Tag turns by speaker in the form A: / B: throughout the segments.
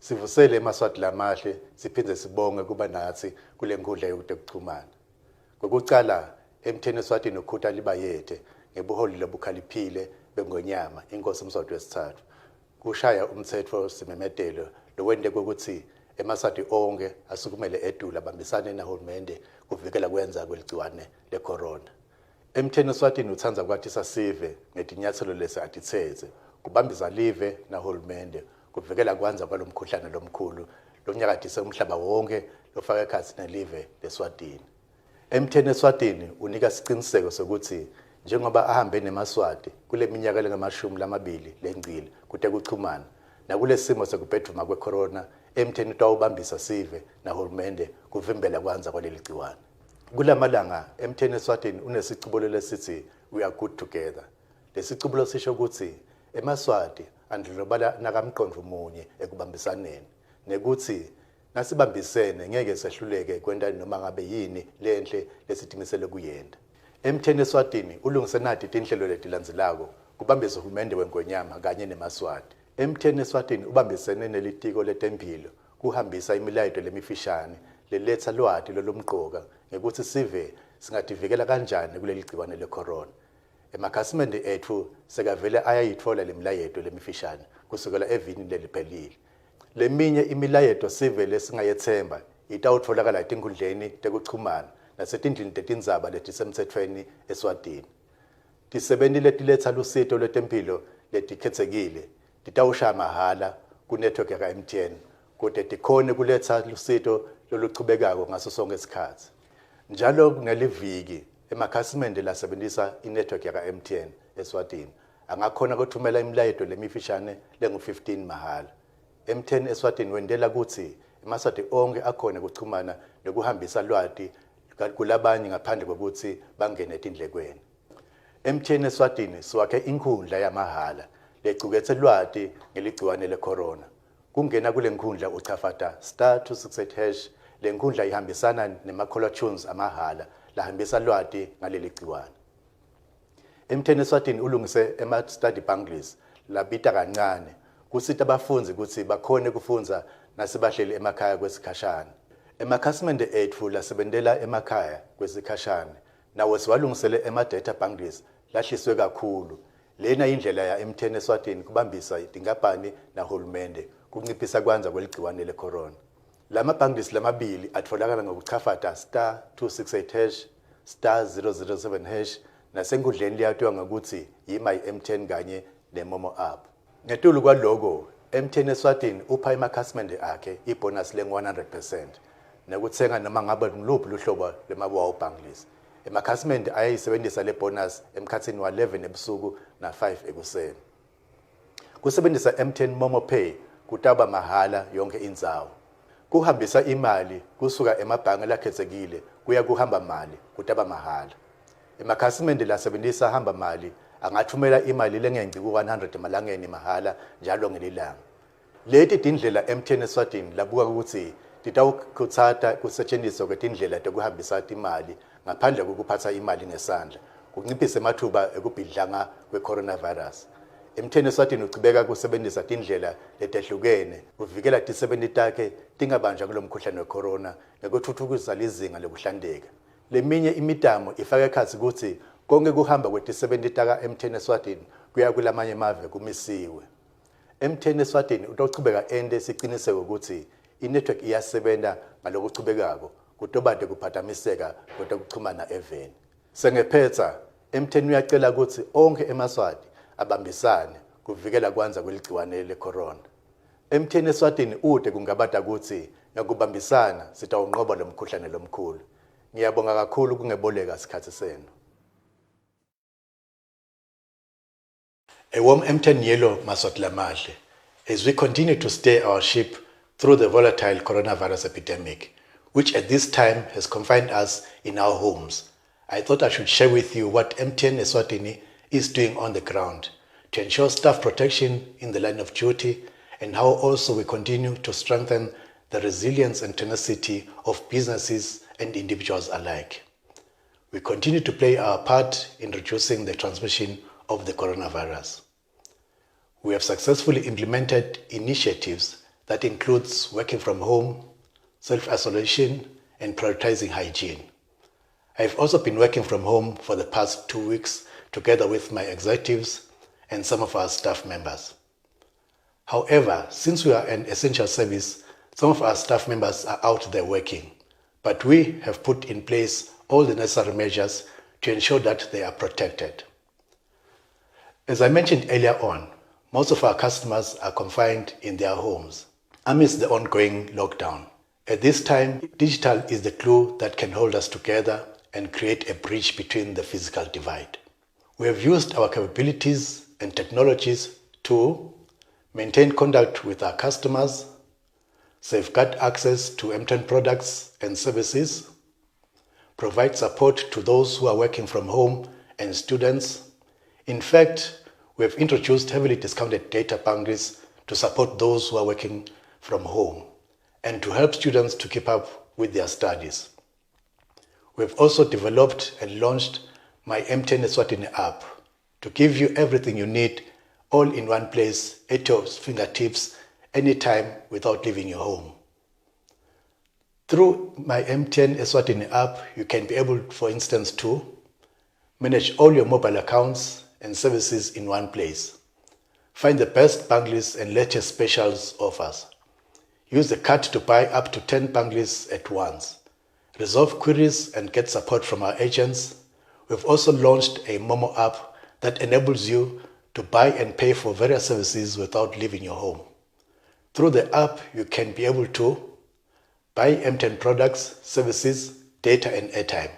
A: Sivusele emaswati lamahle siphinde sibonge kuba nathi kule nkundla yokuxhumana. Ngokucala emtheni Eswatini ukhutha libayethe ngebuholi lobukhaliphile bengonyama inkosi Mswati wesithathu. Kushaya umthetho simemetelo lokwente ukuthi emaswati onke asukumele edula bambisane nahulumende kuvikela kwenza kweligciwane lecorona. Emtheni Eswatini uthanza kwathi sasive ngetinyathelo lesi atithethe kubambisa live nahulumende kuvikela kwanza kwalomkhuhlane lomkhulu lonyakadise umhlaba wonke lofaka ekhatsi nelive leSwatini. Emtheni Eswatini unika isiqiniseko sokuthi njengoba ahambe nemaswati kule minyaka lengama-20 lengcile kude kuchumana nakule simo sekubheduma kwecorona emtheni utawubambisa sive nahulumende kuvimbela kwanza kwaleli gciwane. Kulamalanga emtheni Eswatini unesicubulo lesithi we are good together. Lesicubulo sisho ukuthi emaswati andlulobala nakamqondo munye ekubambisaneni nekuthi nasibambisene ngeke sehluleke kwenta noma ngabe yini lenhle lesitimisele kuyenda. Emtheni Eswatini ulungise nathi tinhlelo letilandzelako kubambisa uhulumende wenkonyama kanye nemaswati. Emtheni Eswatini ubambisene nelitiko letempilo kuhambisa imilayito lemifishane leletha lwati lolumqoka ngekuthi sive singativikela kanjani kuleli gciwane lecorona. Emakhasimende ethu sekavele ayayithola lemilayeto lemifishane kusukela evini leliphelile. Leminye imilayeto sive lesingayethemba itawutholakala etinkundleni tekuchumana nasetindlini tetindzaba letisemthethweni Eswatini. Tisebenti letiletha lusito lwetempilo letikhetsekile titawushaya mahala kunetwork yaka-MTN kodwa tikhone kuletha lusito loluchubekako ngaso sonke isikhathi. Njalo ngeliviki emakhasimende lasebenzisa inetwork yaka-MTN Eswatini angakhona kuthumela imilayeto lemifishane lengu-15 mahala. MTN Eswatini wendela ukuthi emaswati onke akhona kuchumana nokuhambisa lwati kulabanye ngaphandle kokuthi bangene etindlekweni. MTN Eswatini siwakhe inkundla yamahala lecuketse lwati ngeligciwane lecorona. Kungena kule nkundla uchafata *268#. Le nkundla ihambisana nemakhola tunes amahala lahambisa lwati ngaleli gciwane. Emtheni Eswatini ulungise ema-study bungles labita kancane kusita abafunzi ukuthi bakhone kufunza nasibahleli emakhaya kwesikhashana. Emakhasimende ethu lasebentela emakhaya kwesikhashana nawo siwalungisele ema-data bungles lahliswe kakhulu. Lena indlela ya emtheni Eswatini kubambisa itinkampani nahulumende kunciphisa kwanza kweligciwane lecorona. Lama bungles lamabili atfolakala ngokuchafata *268# *007# nasenkundleni liyathiwa ngokuthi yi-My MTN kanye neMomo app. Ngetulu kwaloko MTN Eswatini upha emakhasimende akhe ibonus lengu-100% nekutsenga noma ngabe ngiluphi luhlobo lema-wow bungles. Emakhasimende ayayisebenzisa le bonus emkhatsini wa-11 ebusuku na-5 ekuseni. Kusebenzisa MTN Momo Pay kutaba mahala yonke indzawo. Kuhambisa imali kusuka emabhange lakhetsekile kuya kuhamba mali kutaba mahala. Emakhasimende lasebenzisa hamba mali angathumela imali lengengci ku-100 emalangeni mahala njalo ngelilanga. Leti tindlela MTN Eswatini labuka ukuthi titawukhutsata kusetshenziswa kwetindlela tekuhambisa imali ngaphandle kokuphatha imali ngesandla kunciphisa amathuba ekubhidlanga kwe-coronavirus. MTN Eswatini uchibeka kusebenzisa tindlela letehlukene kuvikela tisebenti takhe tingabanjwa kulomkhuhlane wecorona nekuthuthukisa lizinga lokuhlanzeka. Leminye imitamo ifaka ekhatsi ukuthi konke kuhamba kwetisebenti taka MTN Eswatini kuya kulamanye mave kumisiwe. MTN Eswatini utawuchubeka ende siciniseko ukuthi inetwork iyasebenta ngalokuchubekako kutobade kuphazamiseka kwetekuchumana eveni. Sengephetsa MTN uyacela ukuthi onke emaswati abambisane kuvikela kwanza kweligciwane lecorona. MTN Eswatini ude kungabata ukuthi ngakubambisana sitawunqoba lomkhuhlane lomkhulu. Ngiyabonga kakhulu kungeboleka isikhathi senu. A warm MTN yellow maswati lamahle as we continue to steer our ship through the volatile coronavirus epidemic, which at this time has confined us in our homes. I thought I should share with you what MTN Eswatini is doing on the ground to ensure staff protection in the line of duty and how also we continue to strengthen the resilience and tenacity of businesses and individuals alike. We continue to play our part in reducing the transmission of the coronavirus. We have successfully implemented initiatives That includes working from home, self-isolation, and prioritizing hygiene. I've also been working from home for the past 2 weeks together with my executives and some of our staff members. However, since we are an essential service, some of our staff members are out there working, but we have put in place all the necessary measures to ensure that they are protected. As I mentioned earlier on, most of our customers are confined in their homes amidst the ongoing lockdown. At this time, digital is the glue that can hold us together and create a bridge between the physical divide. We have used our capabilities and technologies to maintain contact with our customers, safeguard access to MTN products and services, provide support to those who are working from home and students. In fact, we have introduced heavily discounted data bundles to support those who are working from home and to help students to keep up with their studies. We have also developed and launched my MTN Eswatini app to give you everything you need all in one place at your fingertips anytime without leaving your home. Through my MTN Eswatini app, you can be able, for instance, to manage all your mobile accounts and services in one place. Find the best bundles and latest specials offers. Use the card to buy up to 10 bundles at once. Resolve queries and get support from our agents. We've also launched a Momo app that enables you to buy and pay for various services without leaving your home. Through the app, you can be able to buy MTN products, services, data and airtime,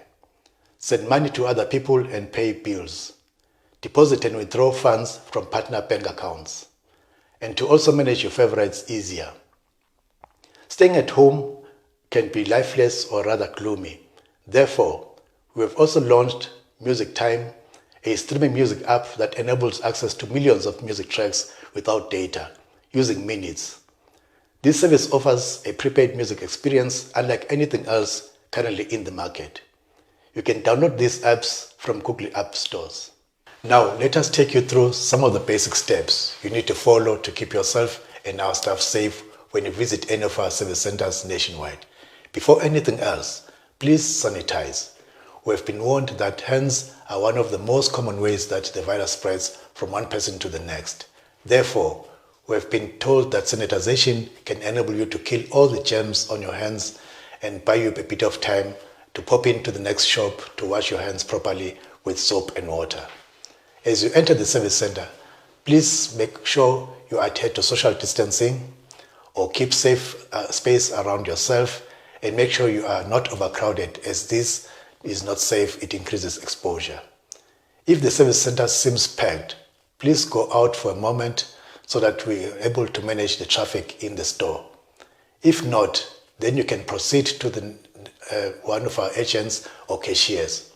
A: send money to other people and pay bills, deposit and withdraw funds from partner bank accounts, and to also manage your favorites easier. Staying at home can be lifeless or rather gloomy. Therefore, we have also launched Music Time, a streaming music app that enables access to millions of music tracks without data, using minutes. This service offers a prepaid music experience unlike anything else currently in the market. You can download these apps from Google App Stores. Now, let us take you through some of the basic steps you need to follow to keep yourself and our staff safe when you visit any of our service centers nationwide. Before anything else, please sanitize. We have been warned that hands are one of the most common ways that the virus spreads from one person to the next. Therefore, we have been told that sanitization can enable you to kill all the germs on your hands and buy you a bit of time to pop into the next shop to wash your hands properly with soap and water. As you enter the service center, please make sure you adhere to social distancing or keep safe space around yourself and make sure you are not overcrowded, as this is not safe. It increases exposure. If the service center seems packed, please go out for a moment so that we are able to manage the traffic in the store. If not, then you can proceed to one of our agents or cashiers.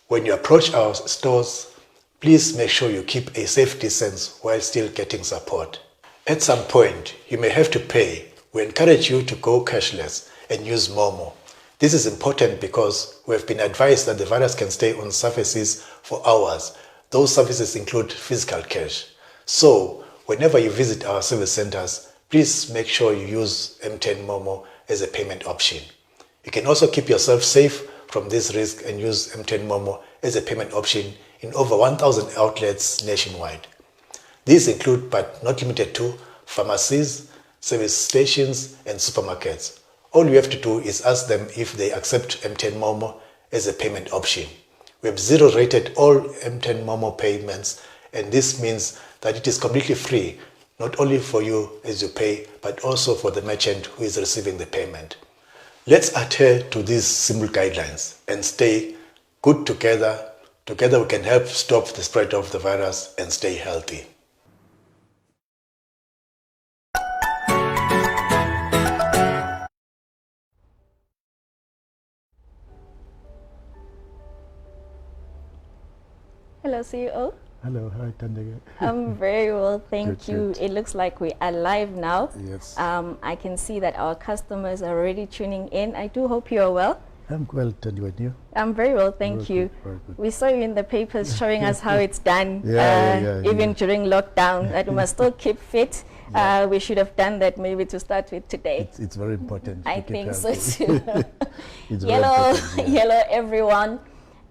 A: When you approach our stores, please make sure you keep a safe distance while still getting support. At some point, you may have to pay. We encourage you to go cashless and use Momo. This is important because we have been advised that the virus can stay on surfaces for hours. Those surfaces include physical cash. So, whenever you visit our service centers, please make sure you use MTN Momo as a payment option. You can also keep yourself safe from this risk and use MTN Momo as a payment option in over 1,000 outlets nationwide. These include, but not limited to, pharmacies, service stations, and supermarkets. All you have to do is ask them if they accept MTN Momo as a payment option. We have zero-rated all MTN Momo payments, and this means that it is completely free, not only for you as you pay, but also for the merchant who is receiving the payment. Let's adhere to these simple guidelines and stay good together. Together we can help stop the spread of the virus and stay healthy.
B: Hello, CEO.
C: Hello, hi Tandega.
B: I'm very well, thank you.
C: Good.
B: It looks like we are live now.
C: Yes.
B: I can see that our customers are already tuning in. I do hope you are well.
A: I'm well, Tandi, and you?
B: I'm very well, thank
A: Very
B: you.
A: good, very good.
B: We saw you in the papers showing us how it's done, even
A: yeah.
B: during lockdown, that we must still keep fit.
A: Yeah.
B: We should have done that maybe to start with today.
A: It's very important.
B: I
A: to keep
B: think so
A: healthy.
B: too.
A: It's very important, yeah.
B: Hello everyone.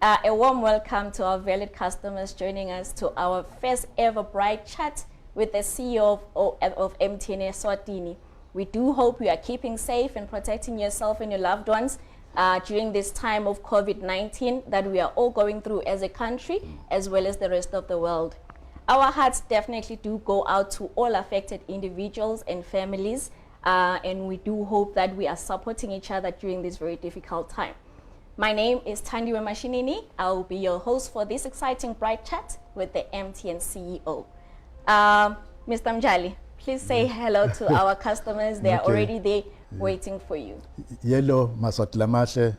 B: A warm welcome to our valued customers joining us to our first ever Bright Chat with the CEO of MTN Eswatini. We do hope you are keeping safe and protecting yourself and your loved ones during this time of COVID-19 that we are all going through as a country as well as the rest of the world. Our hearts definitely do go out to all affected individuals and families, and we do hope that we are supporting each other during this very difficult time. My name is Thandiwe Mashinini. I will be your host for this exciting Bright Chat with the MTN CEO. Mr. Mtshali, please say hello to our customers. They are already there waiting for you.
A: Yellow Maswatlamashe,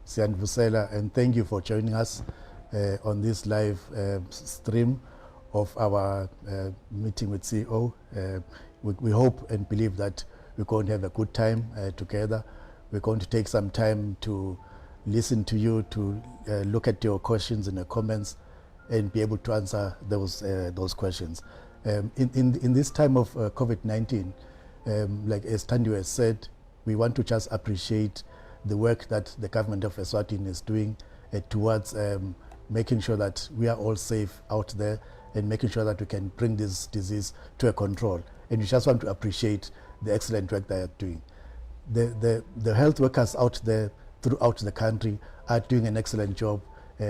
A: Sianvusela, and thank you for joining us on this live stream of our meeting with CEO. We hope and believe that we're going to have a good time together. We're going to take some time to listen to you, to look at your questions and your comments, and be able to answer those questions. In this time of COVID-19, like as Thandiwe has said, we want to just appreciate the work that the government of Eswatini is doing towards making sure that we are all safe out there and making sure that we can bring this disease to a control. And we just want to appreciate the excellent work they are doing. The health workers out there throughout the country are doing an excellent job.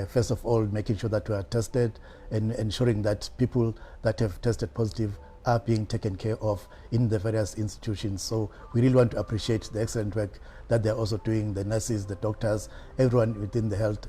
A: First of all, making sure that we are tested and ensuring that people that have tested positive are being taken care of in the various institutions. So we really want to appreciate the excellent work that they're also doing, the nurses, the doctors, everyone within the health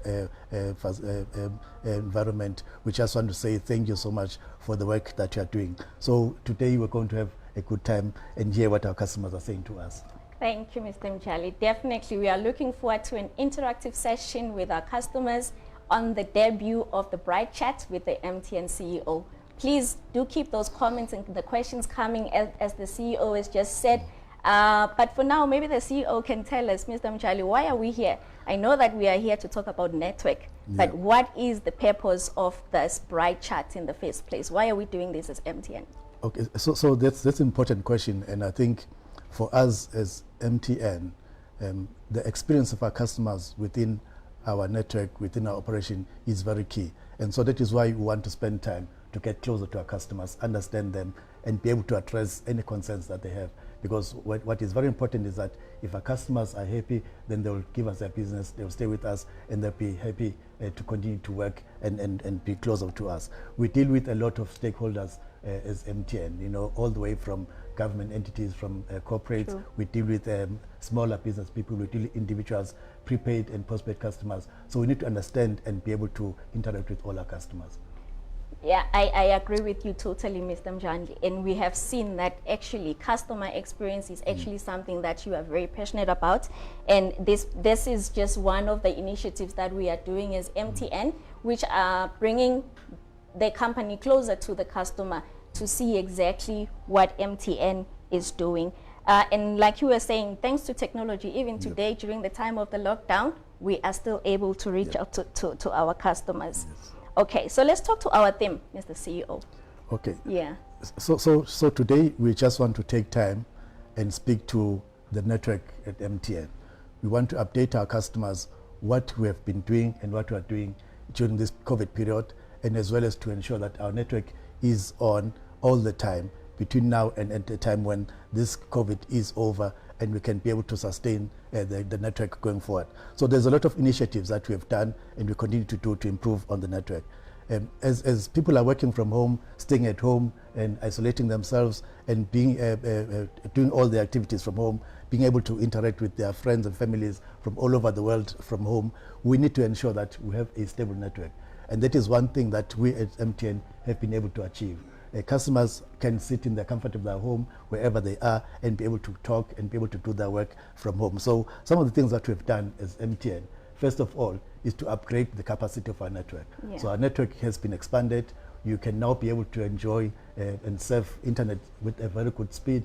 A: environment. We just want to say thank you so much for the work that you are doing. So today we're going to have a good time and hear what our customers are saying to us.
B: Thank you, Mr. Mtshali. Definitely, we are looking forward to an interactive session with our customers on the debut of the Bright Chat with the MTN CEO. Please do keep those comments and the questions coming as the CEO has just said. But for now, maybe the CEO can tell us, Mr. Mtshali, why are we here? I know that we are here to talk about network, but what is the purpose of this Bright Chat in the first place? Why are we doing this as MTN?
A: Okay, so that's an important question, and I think for us as MTN, the experience of our customers within our network, within our operation is very key. And so that is why we want to spend time to get closer to our customers, understand them, and be able to address any concerns that they have. Because what is very important is that if our customers are happy, then they will give us their business, they will stay with us, and they'll be happy to continue to work and be closer to us. We deal with a lot of stakeholders as MTN, you know, all the way from government entities, from corporates.
B: True.
A: We deal with smaller business people, we deal with individuals, prepaid and postpaid customers. So we need to understand and be able to interact with all our customers.
B: Yeah, I agree with you totally, Mr. Mtshali. And we have seen that actually customer experience is actually something that you are very passionate about. And this is just one of the initiatives that we are doing as MTN, which are bringing the company closer to the customer to see exactly what MTN is doing. And like you were saying, thanks to technology, even today during the time of the lockdown, we are still able to reach out to our customers.
A: Yes.
B: Okay, so let's talk to our theme, Mr. CEO.
A: Okay.
B: Yeah.
A: So today we just want to take time and speak to the network at MTN. We want to update our customers what we have been doing and what we are doing during this COVID period, and as well as to ensure that our network is on all the time between now and at the time when this COVID is over and we can be able to sustain the network going forward. So there's a lot of initiatives that we have done and we continue to do to improve on the network. As people are working from home, staying at home and isolating themselves and being doing all the activities from home, being able to interact with their friends and families from all over the world from home, we need to ensure that we have a stable network. And that is one thing that we at MTN have been able to achieve. Customers can sit in the comfort of their home wherever they are and be able to talk and be able to do their work from home. So some of the things that we've done as MTN, first of all, is to upgrade the capacity of our network.
B: Yeah.
A: So our network has been expanded. You can now be able to enjoy and surf internet with a very good speed,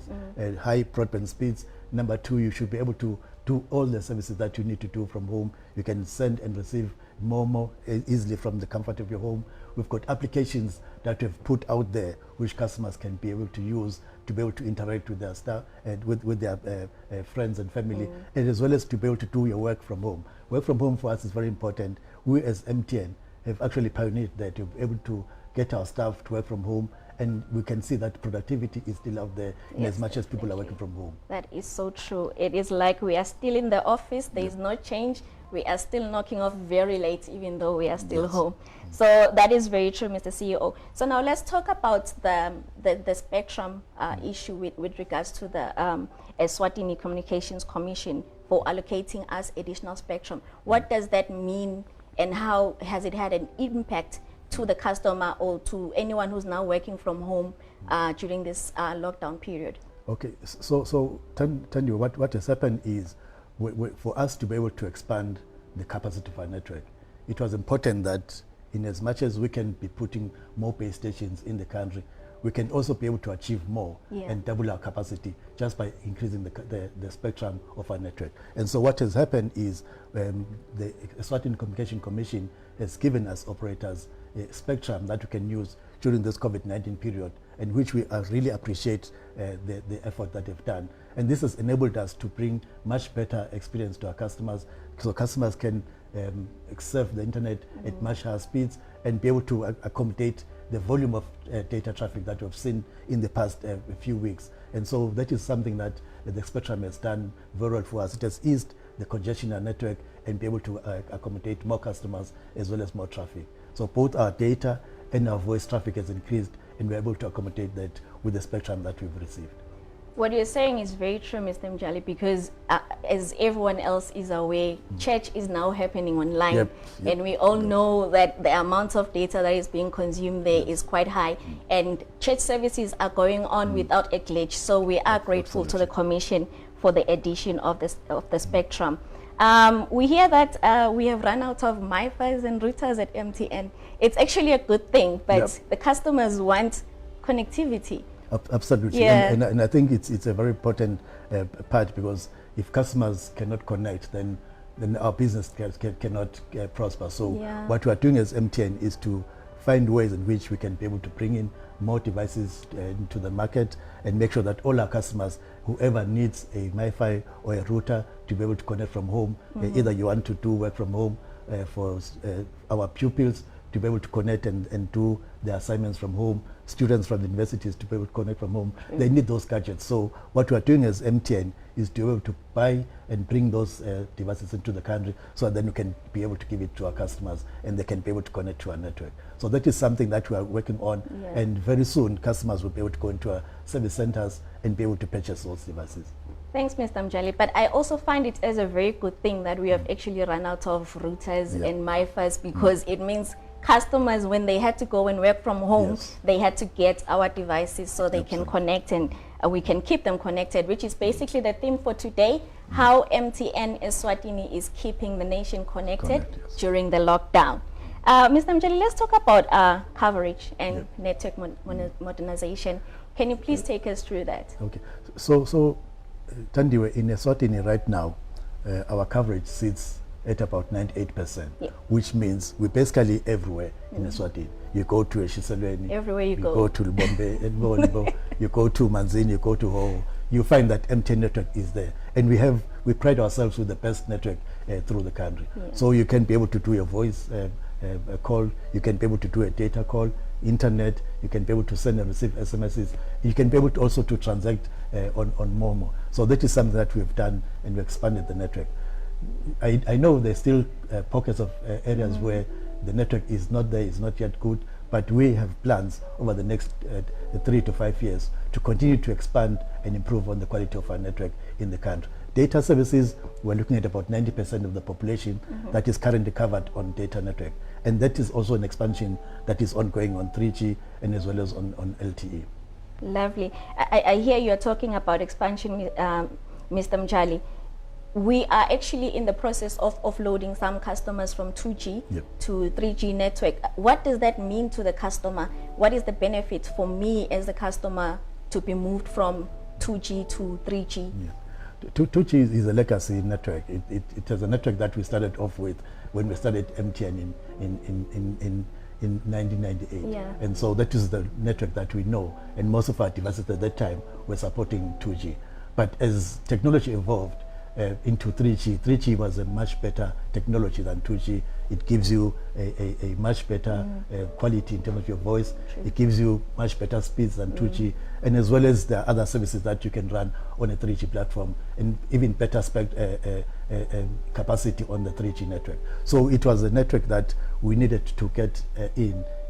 A: high broadband speeds. Number two, you should be able to
C: do all the services that you need to do from home. You can send and receive more easily from the comfort of your home. We've got applications that we've put out there which customers can be able to use to be able to interact with their staff and with their friends and family, and as well as to be able to do your work from home. Work from home for us is very important. We as MTN have actually pioneered that, to be able to get our staff to work from home, and we can see that productivity is still out there in as much as people are working from home.
B: That is so true. It is like we are still in the office, there is no change. We are still knocking off very late, even though we are still home. So that is very true, Mr. CEO. So now let's talk about the spectrum issue with regards to the Eswatini Communications Commission for allocating us additional spectrum. What does that mean, and how has it had an impact to the customer or to anyone who's now working from home during this lockdown period?
C: Okay, so tell you what has happened is, for us to be able to expand the capacity of our network, it was important that in as much as we can be putting more base stations in the country, we can also be able to achieve more and double our capacity just by increasing the spectrum of our network. And so what has happened is the Eswatini Communication Commission has given us operators a spectrum that we can use during this COVID-19 period, and which we really appreciate the effort that they've done. And this has enabled us to bring much better experience to our customers, so customers can surf the internet at much higher speeds and be able to accommodate the volume of data traffic that we've seen in the past few weeks. And so that is something that the spectrum has done very well for us. It has eased the congestion in our network and be able to accommodate more customers as well as more traffic. So both our data and our voice traffic has increased, and we're able to accommodate that with the spectrum that we've received.
B: What you're saying is very true, Mr. Mtshali, because as everyone else is aware, church is now happening online. And we all know that the amount of data that is being consumed there is quite high, and church services are going on without a glitch. So we are grateful to the Commission for the addition of the spectrum. We hear that we have run out of MiFis and routers at MTN. It's actually a good thing, but the customers want connectivity.
C: Absolutely, and I think it's a very important part, because if customers cannot connect, then our business cannot prosper. So what we are doing as MTN is to find ways in which we can be able to bring in more devices into the market and make sure that all our customers, whoever needs a MiFi or a router to be able to connect from home, either you want to do work from home for our pupils to be able to connect and do their assignments from home, students from the universities to be able to connect from home, they need those gadgets. So what we are doing as MTN is to be able to buy and bring those devices into the country, so then we can be able to give it to our customers and they can be able to connect to our network. So that is something that we are working on, and very soon customers will be able to go into our service centers and be able to purchase those devices.
B: Thanks, Mr. Mtshali. But I also find it as a very good thing that we have actually run out of routers and MiFis, because it means customers, when they had to go and work from home, they had to get our devices so they can connect, and we can keep them connected, which is basically the theme for today, how MTN Eswatini is keeping the nation connected during the lockdown. Mr. Mtshali, let's talk about coverage and network modernization. Can you please take us through that? Okay.
C: So Tandiwe, in Eswatini right now, our coverage sits at about 98%, which means we're basically everywhere in Eswatini. You go to Eswaini,
B: everywhere you
C: go to Lubombe, you go to Manzini, you go to Ho, you find that MTN network is there. And we pride ourselves with the best network through the country. So you can be able to do your voice call, you can be able to do a data call, internet, you can be able to send and receive SMSs, you can be able to also to transact on Momo. So that is something that we've done, and we expanded the network. I know there's still pockets of areas where the network is not there, is not yet good, but we have plans over the next 3 to 5 years to continue to expand and improve on the quality of our network in the country. Data services, we're looking at about 90% of the population that is currently covered on data network, and that is also an expansion that is ongoing on 3G and as well as on LTE.
B: Lovely. I hear you're talking about expansion, Mr. Mtshali. We are actually in the process of offloading some customers from 2G to 3G network. What does that mean to the customer? What is the benefit for me as a customer to be moved from 2G to 3G?
C: 2G is a legacy network. It is a network that we started off with when we started MTN in 1998.
B: Yeah.
C: And so that is the network that we know. And most of our devices at that time were supporting 2G. But as technology evolved into 3G was a much better technology than 2G. It gives you a much better quality in terms of your voice.
B: True.
C: It gives you much better speeds than 2G. And as well as the other services that you can run on a 3G platform, and even better capacity on the 3G network. So it was a network that we needed to get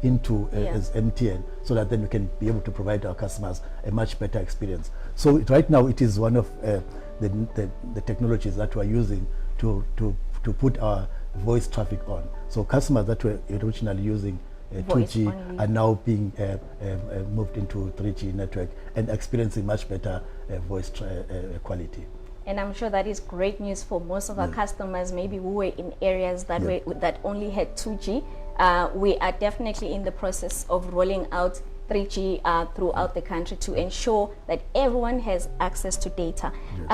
C: into as MTN, so that then we can be able to provide our customers a much better experience. So right now it is one of the technologies that we're using to put our voice traffic on. So customers that were originally using 2G
B: only
C: are now being moved into 3G network and experiencing much better voice quality.
B: And I'm sure that is great news for most of our customers, maybe who were in areas that that only had 2G. We are definitely in the process of rolling out 3G throughout the country to ensure that everyone has access to data.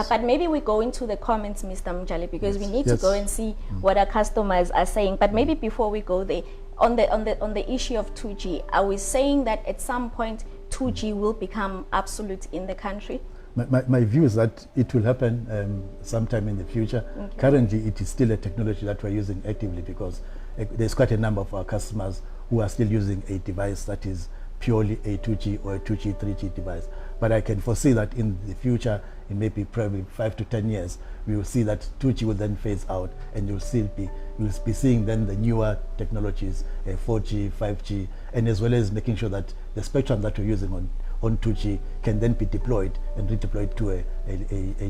B: But maybe we go into the comments, Mr. Mtshali, because we need to go and see what our customers are saying. But maybe before we go there, on the issue of 2G, are we saying that at some point 2G will become absolute in the country?
C: My view is that it will happen sometime in the future.
B: Okay.
C: Currently, it is still a technology that we're using actively, because there's quite a number of our customers who are still using a device that is purely a 2G or a 2G, 3G device. But I can foresee that in the future, in maybe probably 5 to 10 years, we will see that 2G will then phase out, and you'll be seeing then the newer technologies, 4G, 5G, and as well as making sure that the spectrum that we're using on 2G can then be deployed and redeployed to a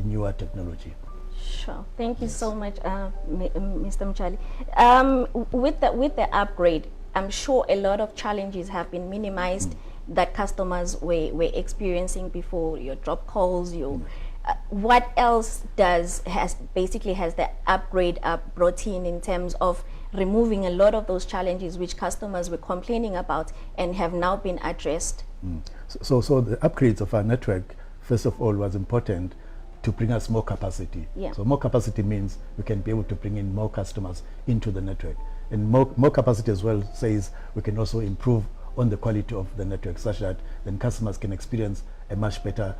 C: newer technology.
B: Sure. Thank you so much, Mr. Mtshali. With the upgrade, I'm sure a lot of challenges have been minimized that customers were experiencing before, your drop calls, your what else has the upgrade brought in terms of removing a lot of those challenges which customers were complaining about and have now been addressed?
C: So the upgrades of our network, first of all, was important to bring us more capacity.
B: Yeah.
C: So more capacity means we can be able to bring in more customers into the network. And more capacity as well says we can also improve on the quality of the network, such that then customers can experience a much better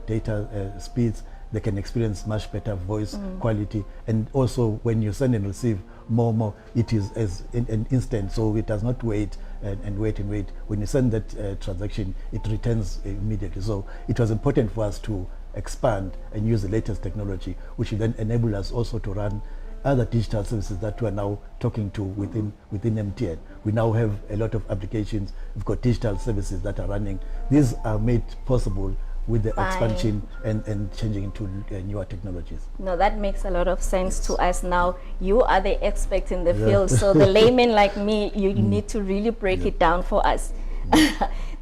C: data speeds. They can experience much better voice quality, and also when you send and receive more, it is as an instant, so it does not wait and wait. When you send that transaction, it returns immediately. So it was important for us to expand and use the latest technology, which will then enable us also to run other digital services that we are now talking to within MTN. We now have a lot of applications. We've got digital services that are running. These are made possible with the expansion and changing into newer technologies.
B: No, that makes a lot of sense to us now. You are the expert in the field, so the layman like me, you need to really break it down for us.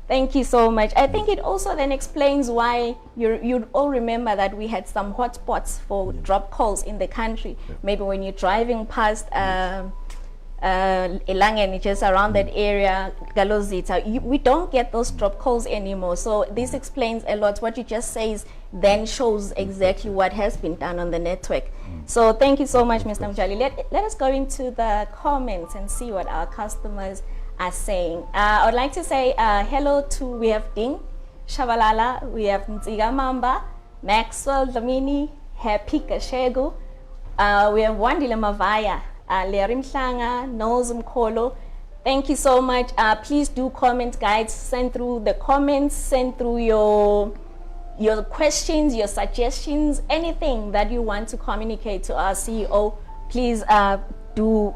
B: Thank you so much. I think it also then explains why you all remember that we had some hotspots for drop calls in the country. Maybe when you're driving past Elangeni, just around that area, Galozita, we don't get those drop calls anymore. So this explains a lot. What you just says then shows exactly what has been done on the network. So thank you so much, Mr. Mtshali. Let us go into the comments and see what our customers are saying. I would like to say hello to, we have Ding Shabalala, we have Nziga Mamba, Maxwell Dlamini, Happy Kashegu, we have Wandile Mavaya, Lerim Sanga, Nozum Kolo. Thank you so much. Please do comment, guys. Send through the comments, send through your questions, your suggestions, anything that you want to communicate to our CEO. Please do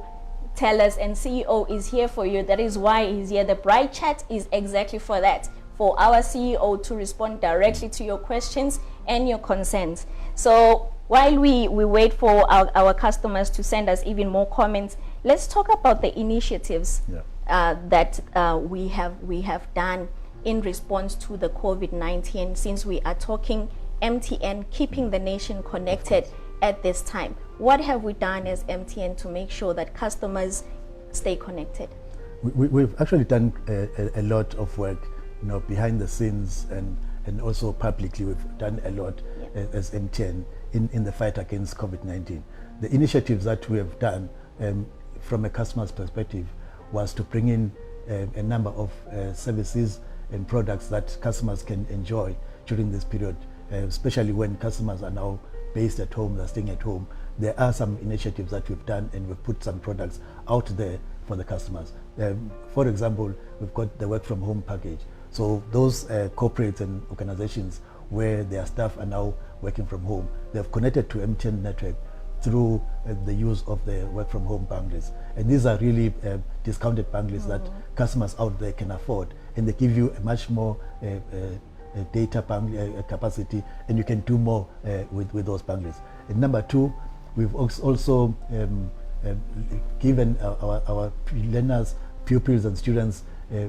B: tell us, and CEO is here for you. That is why he's here. The Bright Chat is exactly for that, for our CEO to respond directly to your questions and your concerns. So while we wait for our customers to send us even more comments, let's talk about the initiatives that we have done in response to the COVID-19, since we are talking MTN keeping the nation connected at this time. What have we done as MTN to make sure that customers stay connected?
C: We've actually done a lot of work, behind the scenes, and and also publicly we've done a lot as MTN in the fight against COVID-19. The initiatives that we have done from a customer's perspective was to bring in a number of services and products that customers can enjoy during this period, especially when customers are now based at home, they're staying at home. There are some initiatives that we've done, and we've put some products out there for the customers. For example, we've got the work from home package. So those corporates and organizations where their staff are now working from home, they've connected to MTN network through the use of the work from home bundles. And these are really discounted bundles that customers out there can afford, and they give you a much more data capacity, and you can do more with those bundles. And number two, we've also given our learners, pupils and students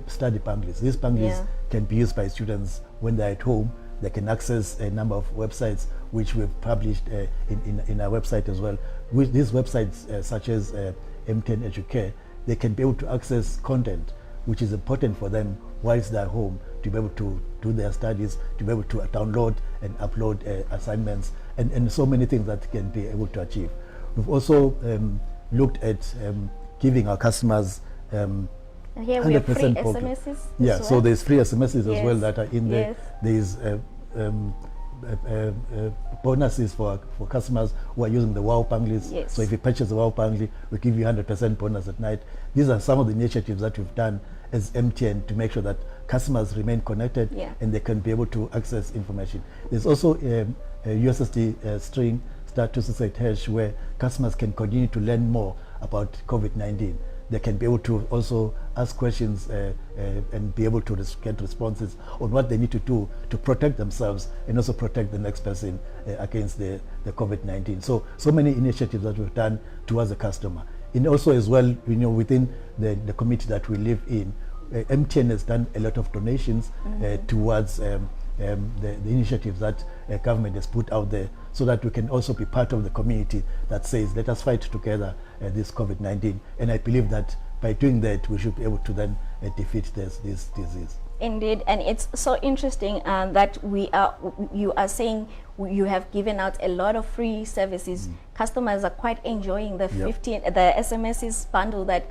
C: study bundles. These bundles can be used by students when they're at home. They can access a number of websites which we've published in our website as well. With these websites such as MTN Educare, they can be able to access content which is important for them whilst they're home, to be able to do their studies, to be able to download and upload assignments, and so many things that can be able to achieve. We've also looked at giving our customers
B: here we have free
C: 100%
B: SMSs.
C: Yeah, so there's free SMSs as well that are in there.
B: Yes.
C: There's bonuses for customers who are using the WOW bundles.
B: Yes.
C: So if you purchase the WOW bundle, we give you 100% bonus at night. These are some of the initiatives that we've done as MTN to make sure that customers remain connected and they can be able to access information. There's also a USSD string *268# where customers can continue to learn more about COVID-19. They can be able to also ask questions and be able to get responses on what they need to do to protect themselves and also protect the next person against the COVID-19. So many initiatives that we've done towards the customer. And also as well, within the community that we live in, MTN has done a lot of donations towards the initiatives that government has put out there, so that we can also be part of the community that says, let us fight together this COVID-19. And I believe that by doing that, we should be able to then defeat this disease.
B: Indeed, and it's so interesting that you are saying you have given out a lot of free services. Customers are quite enjoying the the SMSs bundle that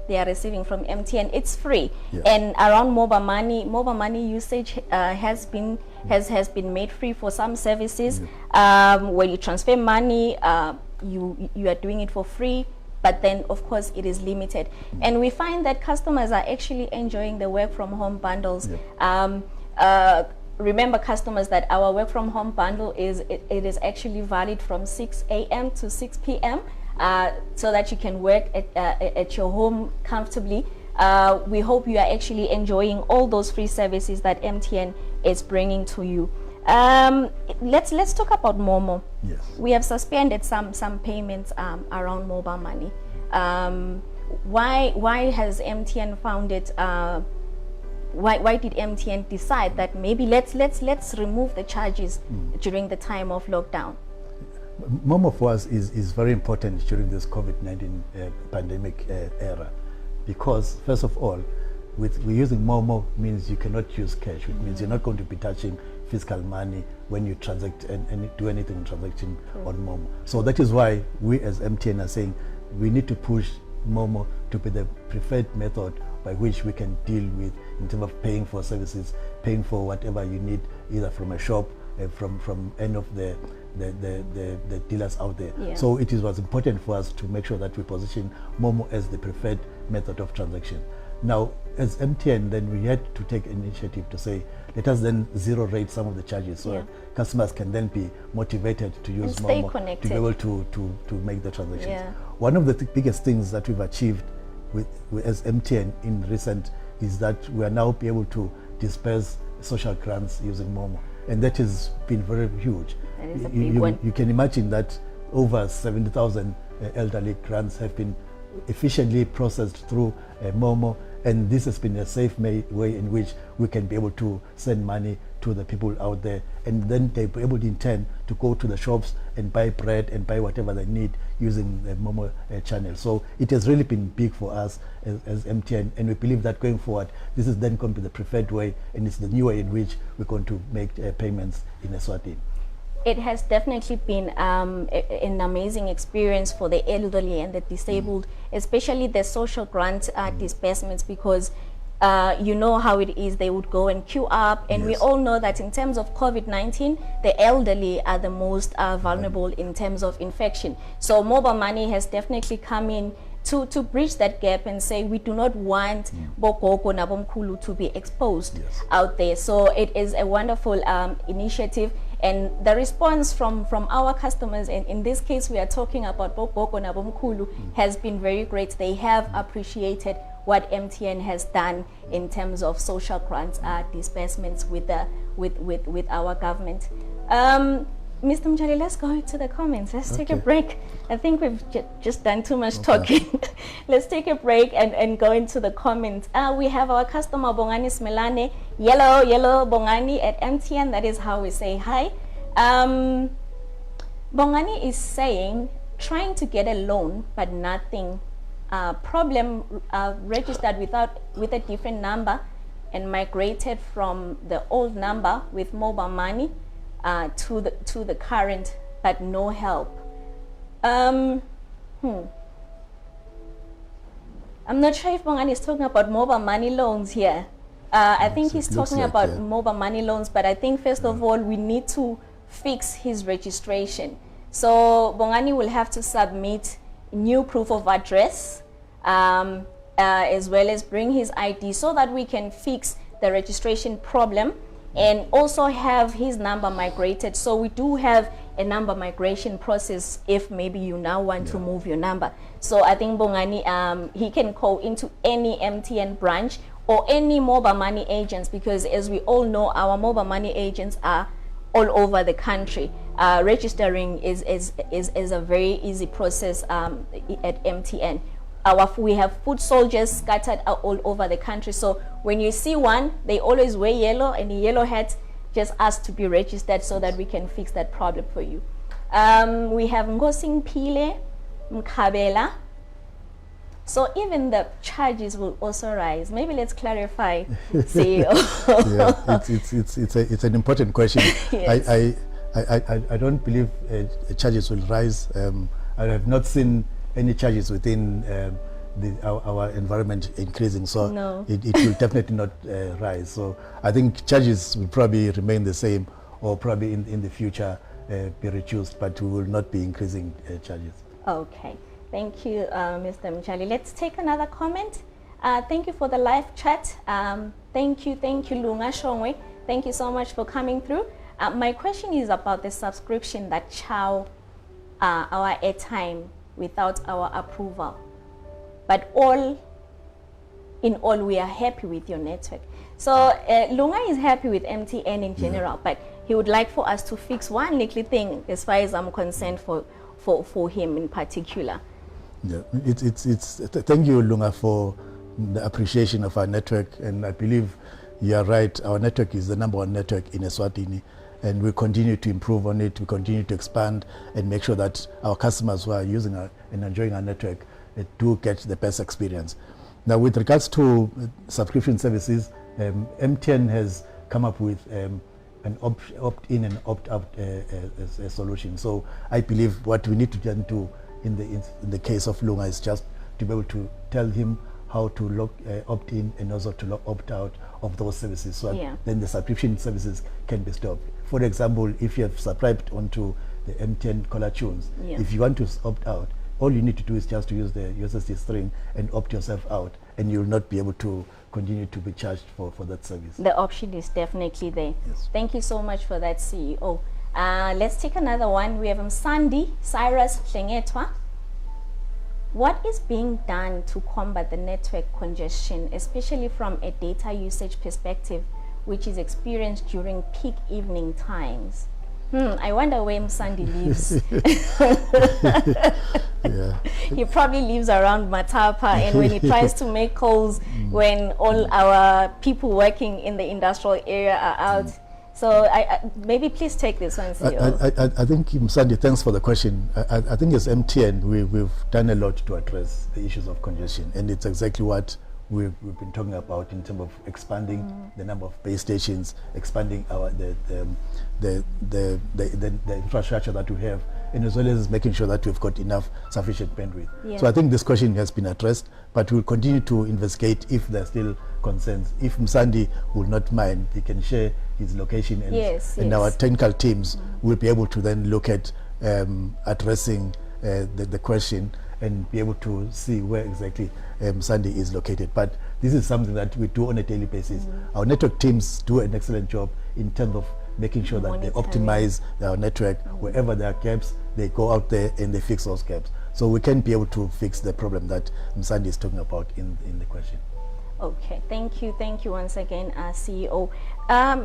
B: they are receiving from MTN. It's free, and around mobile money usage has been made free for some services. When you transfer money, you are doing it for free. But then, of course, it is limited. And we find that customers are actually enjoying the work from home bundles. Remember, customers, that our work from home bundle is actually valid from 6 a.m. to 6 p.m. So that you can work at your home comfortably. We hope you are actually enjoying all those free services that MTN is bringing to you. Let's talk about Momo.
C: Yes.
B: We have suspended some payments around mobile money. Why has MTN found it? Why did MTN decide that maybe let's remove the charges during the time of lockdown?
C: Momo for us is very important during this COVID-19 pandemic era, because first of all, we're using Momo means you cannot use cash, which means you're not going to be touching physical money when you transact and do anything in transaction on Momo. So that is why we as MTN are saying we need to push Momo to be the preferred method by which we can deal with in terms of paying for services, paying for whatever you need, either from a shop, from any of the dealers out there. So it was important for us to make sure that we position Momo as the preferred method of transaction. Now, as MTN, then we had to take initiative to say, let us then zero rate some of the charges, so that customers can then be motivated to use Momo to be able to make the transactions. One of the biggest things that we've achieved as MTN in recent is that we are now be able to disperse social grants using Momo, and that has been very huge.
B: That is a big one.
C: You can imagine that over 70,000 elderly grants have been efficiently processed through Momo, And this has been a safe way in which we can be able to send money to the people out there, and then they'll be able in turn to go to the shops and buy bread and buy whatever they need using the Momo channel. So it has really been big for us as MTN, and we believe that going forward, this is then going to be the preferred way, and it's the new way in which we're going to make payments in Eswatini.
B: It has definitely been an amazing experience for the elderly and the disabled, especially the social grant disbursements, because you know how it is. They would go and queue up, and we all know that in terms of COVID-19, the elderly are the most vulnerable in terms of infection. So mobile money has definitely come in to bridge that gap and say we do not want bogogo na bomkhulu to be exposed out there. So it is a wonderful initiative, and the response from our customers, and in this case we are talking about bogogo na bomkhulu, has been very great. They have appreciated what MTN has done in terms of social grants disbursements with our government. Mr. Mtshali, let's go to the comments. Let's take a break. I think we've just done too much talking. Let's take a break and go into the comments. We have our customer Bongani Smelane, yellow Bongani at MTN. That is how we say hi. Bongani is saying, trying to get a loan, but nothing. Problem registered with a different number and migrated from the old number with mobile money to the current, but no help. I'm not sure if Bongani is talking about mobile money loans here. I think he's talking about mobile money loans, but I think first of all we need to fix his registration. So Bongani will have to submit new proof of address, as well as bring his ID so that we can fix the registration problem and also have his number migrated. So we do have a number migration process if maybe you now want to move your number. So I think Bongani, he can call into any MTN branch or any mobile money agents, because as we all know, our mobile money agents are all over the country. Registering is a very easy process at MTN. We have foot soldiers scattered all over the country. So when you see one, they always wear yellow, and the yellow hat just ask to be registered so that we can fix that problem for you. We have Ngosing Pile, Mkabela. So even the charges will also rise. Maybe let's clarify, CEO.
C: It's an important question.
B: Yes.
C: I don't believe charges will rise. I have not seen any charges within our environment increasing, so
B: no.
C: it will definitely not rise. So I think charges will probably remain the same, or probably in the future be reduced, but we will not be increasing charges.
B: Okay, thank you, Mr. Mtshali. Let's take another comment. Thank you for the live chat. Thank you, Lunga Shongwe. Thank you so much for coming through. My question is about the subscription that chow our airtime without our approval. But all in all, we are happy with your network. So Lunga is happy with MTN in general, but he would like for us to fix one little thing as far as I'm concerned for him in particular.
C: Yeah, it's thank you, Lunga, for the appreciation of our network, and I believe you are right. Our network is the #1 network in Eswatini, and we continue to improve on it. We continue to expand and make sure that our customers who are using and enjoying our network do get the best experience. Now, with regards to subscription services, MTN has come up with an opt-in and opt-out solution. So I believe what we need to do in the case of Lunga is just to be able to tell him how to opt in and also to opt out of those services, so then the subscription services can be stopped. For example, if you have subscribed onto the MTN caller tunes, if you want to opt out, all you need to do is just to use the USSD string and opt yourself out, and you will not be able to continue to be charged for that service.
B: The option is definitely there.
C: Yes.
B: Thank you so much for that, CEO. Let's take another one. We have Sandy Cyrus Hlengetwa. What is being done to combat the network congestion, especially from a data usage perspective, which is experienced during peak evening times? I wonder where Mtshali lives.
C: Yeah.
B: He probably lives around Matapa, and when he tries to make calls when all our people working in the industrial area are out. So maybe please take this one, CEO.
C: I think, Mtshali, thanks for the question. I think as MTN, we've done a lot to address the issues of congestion, and it's exactly what we've been talking about in terms of expanding the number of base stations, expanding the infrastructure that we have, and as well as making sure that we've got enough sufficient bandwidth.
B: Yeah.
C: So I think this question has been addressed, but we'll continue to investigate if there are still concerns. If Mtshali will not mind, he can share his location, and our technical teams will be able to then look at addressing the question and be able to see where exactly Mtshali is located. But this is something that we do on a daily basis. Our network teams do an excellent job in terms of making sure that they optimize our network. Wherever there are gaps, they go out there and they fix those gaps. So we can be able to fix the problem that Mtshali is talking about in the question.
B: Okay, thank you once again, CEO.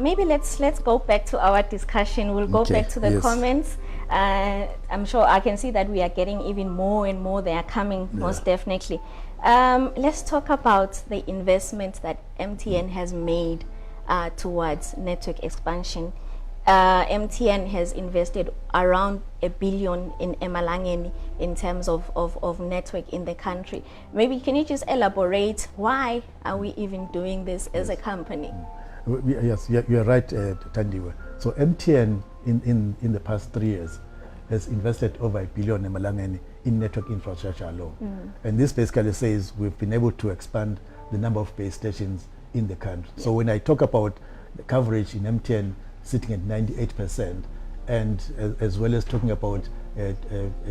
B: Maybe let's go back to our discussion. We'll go back to the comments. I'm sure I can see that we are getting even more and more. They are coming, most definitely. Let's talk about the investment that MTN has made towards network expansion. MTN has invested around R1 billion in Emalangeni in terms of network in the country. Maybe can you just elaborate why are we even doing this as a company?
C: Yes, you're right, Tandiwe. So MTN in the past 3 years has invested over R1 billion in Emalangeni in network infrastructure alone. And this basically says we've been able to expand the number of base stations in the country. So when I talk about the coverage in MTN sitting at 98%, and as well as talking about a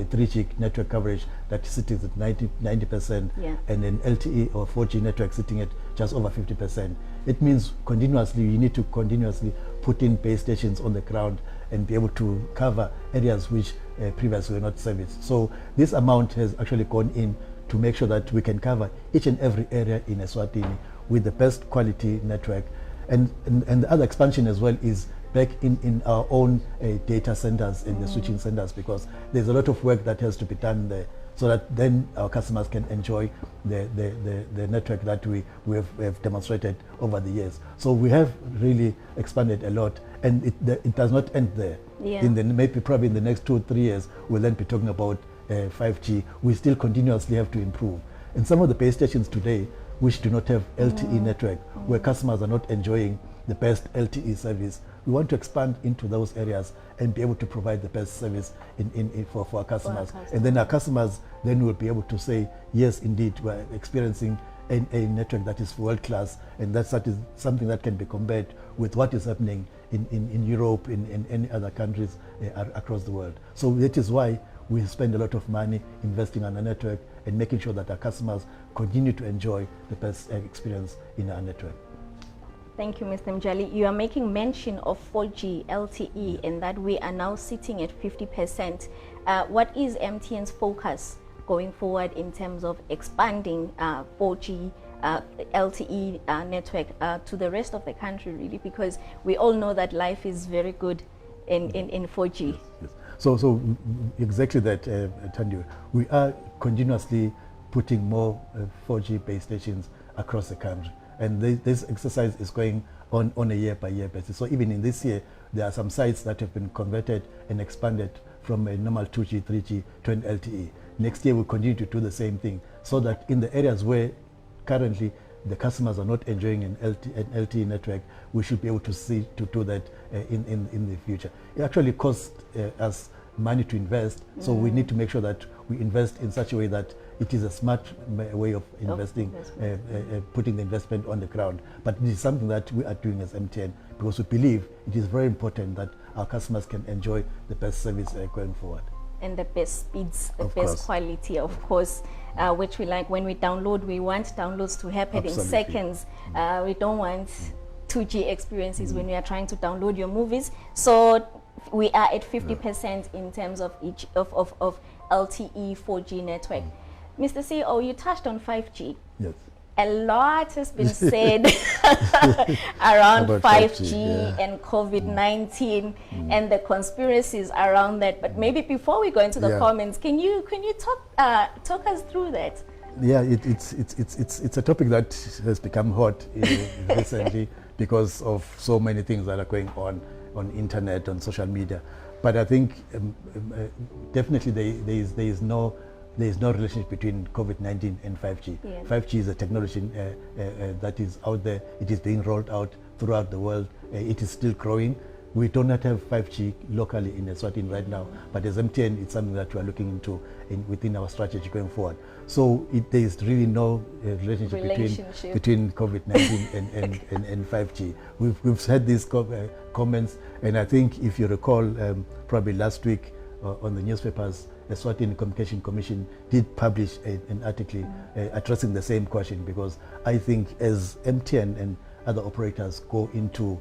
C: 3G network coverage that sitting at 90%, and an LTE or 4G network sitting at just over 50%. It means continuously, you need to continuously put in base stations on the ground and be able to cover areas which previously were not serviced. So this amount has actually gone in to make sure that we can cover each and every area in Eswatini with the best quality network. And the other expansion as well is back in our own data centers and the switching centers, because there's a lot of work that has to be done there, so that then our customers can enjoy the network that we have demonstrated over the years. So we have really expanded a lot, and it does not end there. Probably in the next 2 or 3 years, we'll then be talking about 5G. We still continuously have to improve. And some of the base stations today which do not have LTE network, where customers are not enjoying the best LTE service, we want to expand into those areas and be able to provide the best service for our customers. And then our customers then will be able to say, yes, indeed, we're experiencing a network that is world class, and that is something that can be compared with what is happening in Europe, in any other countries across the world. So that is why we spend a lot of money investing on a network and making sure that our customers continue to enjoy the best experience in our network.
B: Thank you, Mr. Mtshali. You are making mention of 4G LTE and that we are now sitting at 50%. What is MTN's focus going forward in terms of expanding 4G LTE network to the rest of the country, really? Because we all know that life is very good in 4G.
C: Yes. So exactly that, Tandiwe. We are continuously putting more 4G base stations across the country. And this exercise is going on a year-by-year basis. So even in this year, there are some sites that have been converted and expanded from a normal 2G, 3G to an LTE. Next year, we'll continue to do the same thing, so that in the areas where currently the customers are not enjoying an LTE network, we should be able to see to do that in the future. It actually costs us money to invest, so we need to make sure that we invest in such a way that it is a smart way of investing, putting the investment on the ground. But it is something that we are doing as MTN, because we believe it is very important that our customers can enjoy the best service going forward.
B: And the best speeds, the best quality, of course, which we like. When we download, we want downloads to happen in seconds. We don't want 2G experiences when we are trying to download your movies. So we are at 50% in terms of each of LTE 4G network. Mr. CEO, you touched on 5G.
C: Yes.
B: A lot has been said around
C: About
B: 5G,
C: 5G,
B: and COVID-19 and the conspiracies around that. But maybe before we go into the comments, can you talk us through that?
C: Yeah, it's a topic that has become hot recently because of so many things that are going on internet, on social media. But I think definitely there is no relationship between COVID-19 and 5G.
B: Yeah.
C: 5G is a technology that is out there. It is being rolled out throughout the world. It is still growing. We do not have 5G locally in Eswatini right now, but as MTN, it's something that we are looking into within our strategy going forward. So there is really no relationship between COVID-19 and 5G. We've had these comments, and I think if you recall, probably last week on the newspapers, the Eswatini Communication Commission did publish an article addressing the same question, because I think as MTN and other operators go into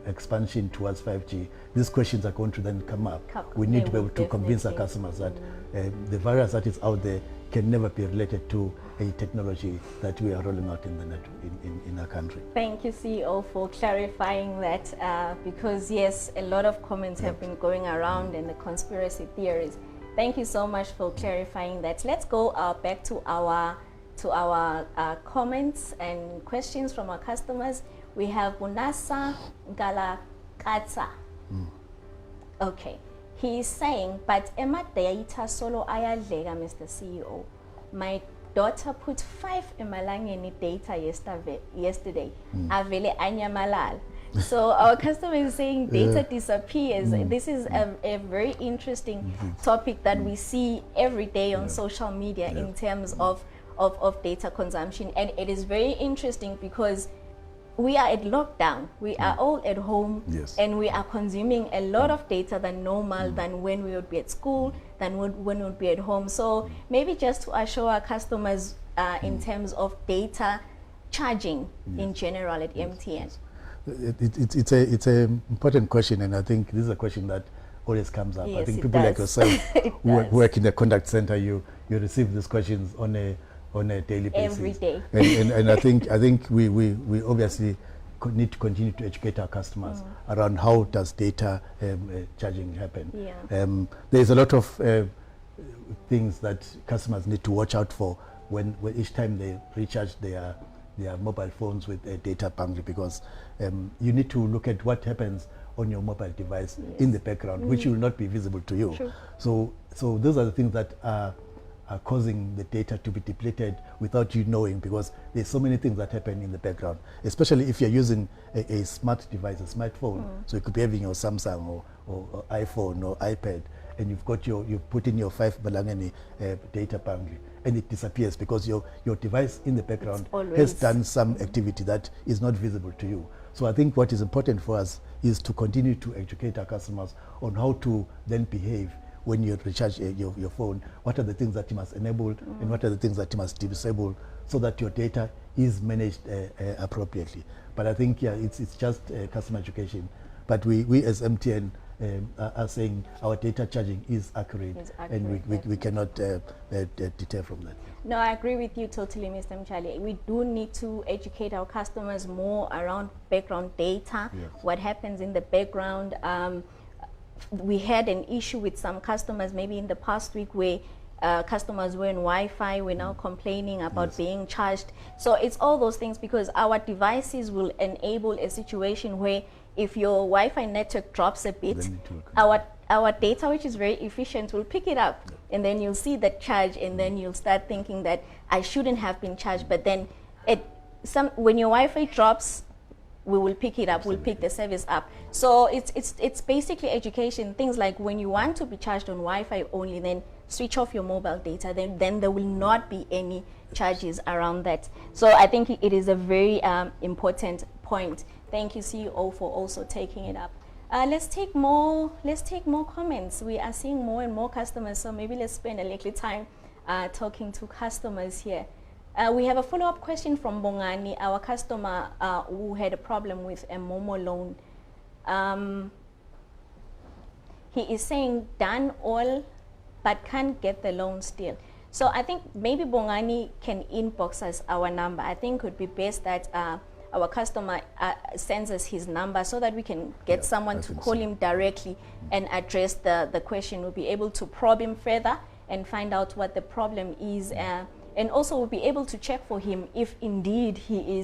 C: expansion towards 5G, these questions are going to then come up. We need to be able to convince our customers that the virus that is out there can never be related to a technology that we are rolling out in our country.
B: Thank you, CEO, for clarifying that, because yes, a lot of comments have been going around and the conspiracy theories. Thank you so much for clarifying that. Let's go back to our comments and questions from our customers. We have Bunasa Galakatsa. Okay. He is saying, but Emma data solo ayadlega, Mr. CEO. My daughter put 5 emalangeni data yesterday. Avele anyamalal. So our customer is saying data disappears. This is a very interesting topic that we see every day on social media in terms of data consumption. And it is very interesting because we are at lockdown. We are all at home, and we are consuming a lot of data than normal, than when we would be at school, than when we would be at home. So maybe just to assure our customers in terms of data charging in general at MTN.
C: It's an important question, and I think this is a question that always comes up. I think people like yourself who work in the contact center, you receive these questions on a daily basis.
B: Every day.
C: And I think we obviously need to continue to educate our customers around how does data charging happen. There's a lot of things that customers need to watch out for when each time they recharge their mobile phones with a data bundle, because you need to look at what happens on your mobile device in the background, which will not be visible to you. So those are the things that are causing the data to be depleted without you knowing, because there's so many things that happen in the background, especially if you're using a smart device, a smartphone. So you could be having your Samsung or iPhone or iPad, and you put in your 5 balangeni data bundle, and it disappears because your device in the background has done some activity that is not visible to you. So I think what is important for us is to continue to educate our customers on how to then behave when you recharge your phone. What are the things that you must enable and what are the things that you must disable, so that your data is managed appropriately. But I think it's just customer education. But we as MTN are saying our data charging is accurate, and we cannot deter from that.
B: No, I agree with you totally, Mr. Mtshali. We do need to educate our customers more around background data, what happens in the background. We had an issue with some customers maybe in the past week where customers were in Wi-Fi, we're now complaining about being charged. So it's all those things, because our devices will enable a situation where if your Wi-Fi network drops a bit, our data, which is very efficient, will pick it up, and then you'll see that charge, and then you'll start thinking that I shouldn't have been charged. But then when your Wi-Fi drops, we will pick it up, we'll pick the service up. So it's basically education. Things like when you want to be charged on Wi-Fi only, then switch off your mobile data, then there will not be any charges around that. So I think it is a very important point. Thank you, CEO, for also taking it up. Let's take more comments. We are seeing more and more customers, so maybe let's spend a little time talking to customers here. We have a follow-up question from Bongani, our customer who had a problem with a Momo loan. He is saying done all, but can't get the loan still. So I think maybe Bongani can inbox us our number. I think it would be best that our customer sends us his number so that we can get someone to call him directly and address the question. We'll be able to probe him further and find out what the problem is. And also we'll be able to check for him if indeed he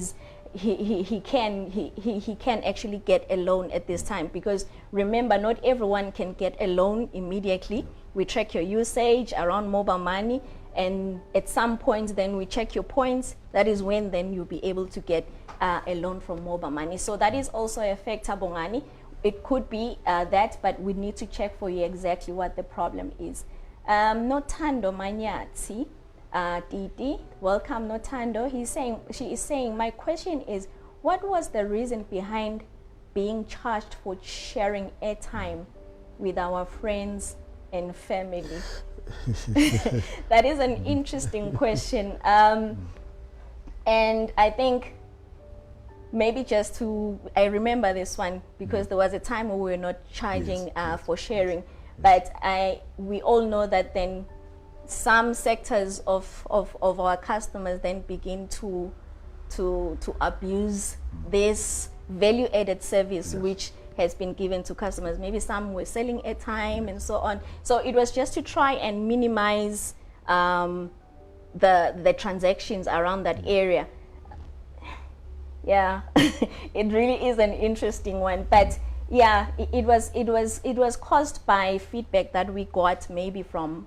B: can actually get a loan at this time, because remember, not everyone can get a loan immediately. We track your usage around mobile money, and at some point then we check your points. That is when then you'll be able to get a loan from mobile money. So that is also a factor, Bongani. It could be that, but we need to check for you exactly what the problem is. Notando Manyatsi, Didi, welcome Notando. She is saying, my question is, what was the reason behind being charged for sharing airtime with our friends and family? That is an interesting question. And I think maybe I remember this one because there was a time where we were not charging for sharing, but we all know that then some sectors of our customers then begin to abuse this value-added service which has been given to customers. Maybe some were selling airtime and so on. So it was just to try and minimize the transactions around that area. Yeah, it really is an interesting one. But yeah, it was caused by feedback that we got maybe from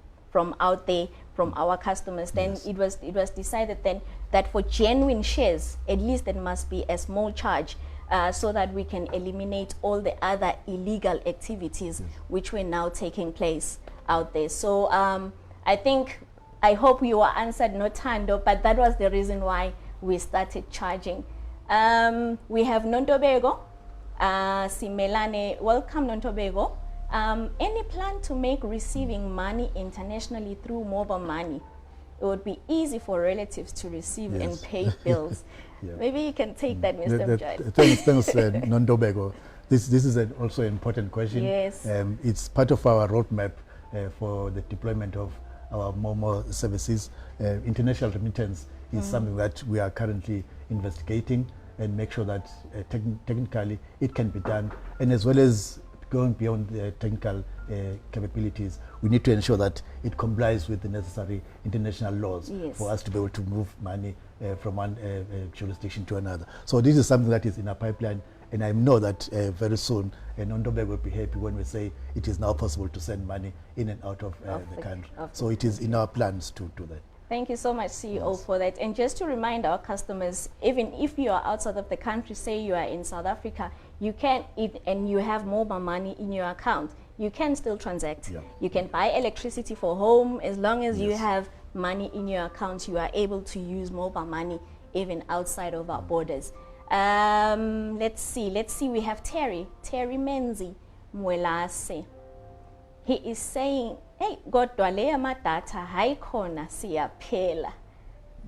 B: out there, from our customers. Then it was decided then that for genuine shares, at least there must be a small charge, so that we can eliminate all the other illegal activities which were now taking place out there. So I hope you were answered, Notando, but that was the reason why we started charging. We have Nontobego, Simelane, welcome Nontobego. Any plan to make receiving money internationally through mobile money? It would be easy for relatives to receive and pay bills. Maybe you can take that, Mr. Mtshali.
C: Thanks, Nontobego. This is also an important question.
B: Yes.
C: It's part of our roadmap for the deployment of our Momo services. International remittance is something that we are currently investigating and make sure that technically it can be done. And as well as going beyond the technical capabilities, we need to ensure that it complies with the necessary international laws for us to be able to move money from one jurisdiction to another. So this is something that is in our pipeline, and I know that very soon Nontobego will be happy when we say it is now possible to send money in and out of the country. So it is in our plans to do that.
B: Thank you so much, CEO, for that. And just to remind our customers, even if you are outside of the country, say you are in South Africa, you can and you have mobile money in your account, you can still transact. You can buy electricity for home. As long as you have money in your account, you are able to use mobile money even outside of our borders. Let's see, we have Terry Menzi Mwelase. He is saying, hey, godwa leya madatha hayikhona siyaphela.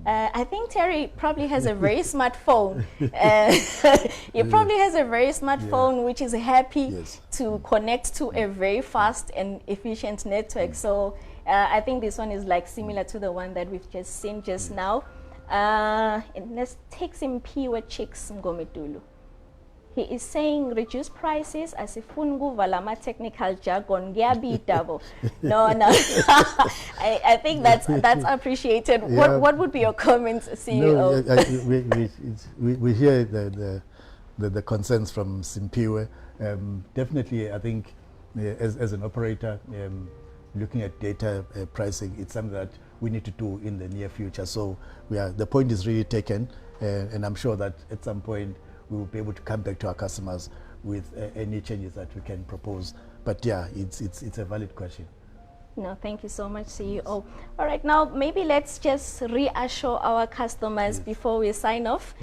B: I think Terry probably has a very smart phone. He probably has a very smart phone which is happy to connect to a very fast and efficient network. So I think this one is like similar to the one that we've just seen just now. And let's take some Piwa Chicks Ngomedulu. He is saying reduce prices as if valama technical jargon double. No. I think that's appreciated. What would be your comments, CEO?
C: No, we hear the concerns from Simpiwe. Definitely, I think as an operator, looking at data pricing, it's something that we need to do in the near future. So the point is really taken, and I'm sure that at some point we will be able to come back to our customers with any changes that we can propose. But yeah, it's a valid question.
B: No, thank you so much, CEO. All right, now maybe let's just reassure our customers before we sign off,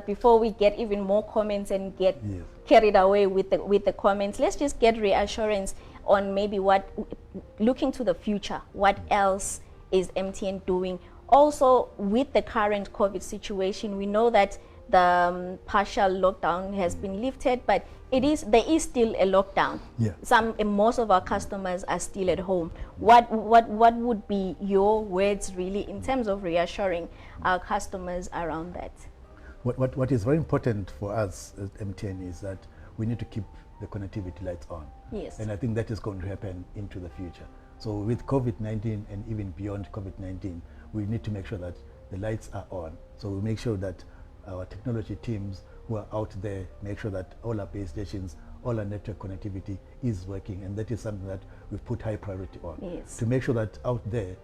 B: before we get even more comments and get carried away with the comments. Let's just get reassurance on maybe looking to the future, what else is MTN doing? Also, with the current COVID situation, we know that the partial lockdown has been lifted, but there is still a lockdown.
C: Yeah.
B: Most of our customers are still at home. What would be your words really in terms of reassuring our customers around that?
C: What is very important for us at MTN is that we need to keep the connectivity lights on.
B: Yes.
C: And I think that is going to happen into the future. So with COVID-19 and even beyond COVID-19, we need to make sure that the lights are on. So we make sure that our technology teams who are out there make sure that all our base stations, all our network connectivity is working, and that is something that we've put high priority on.
B: Yes.
C: To make sure that out there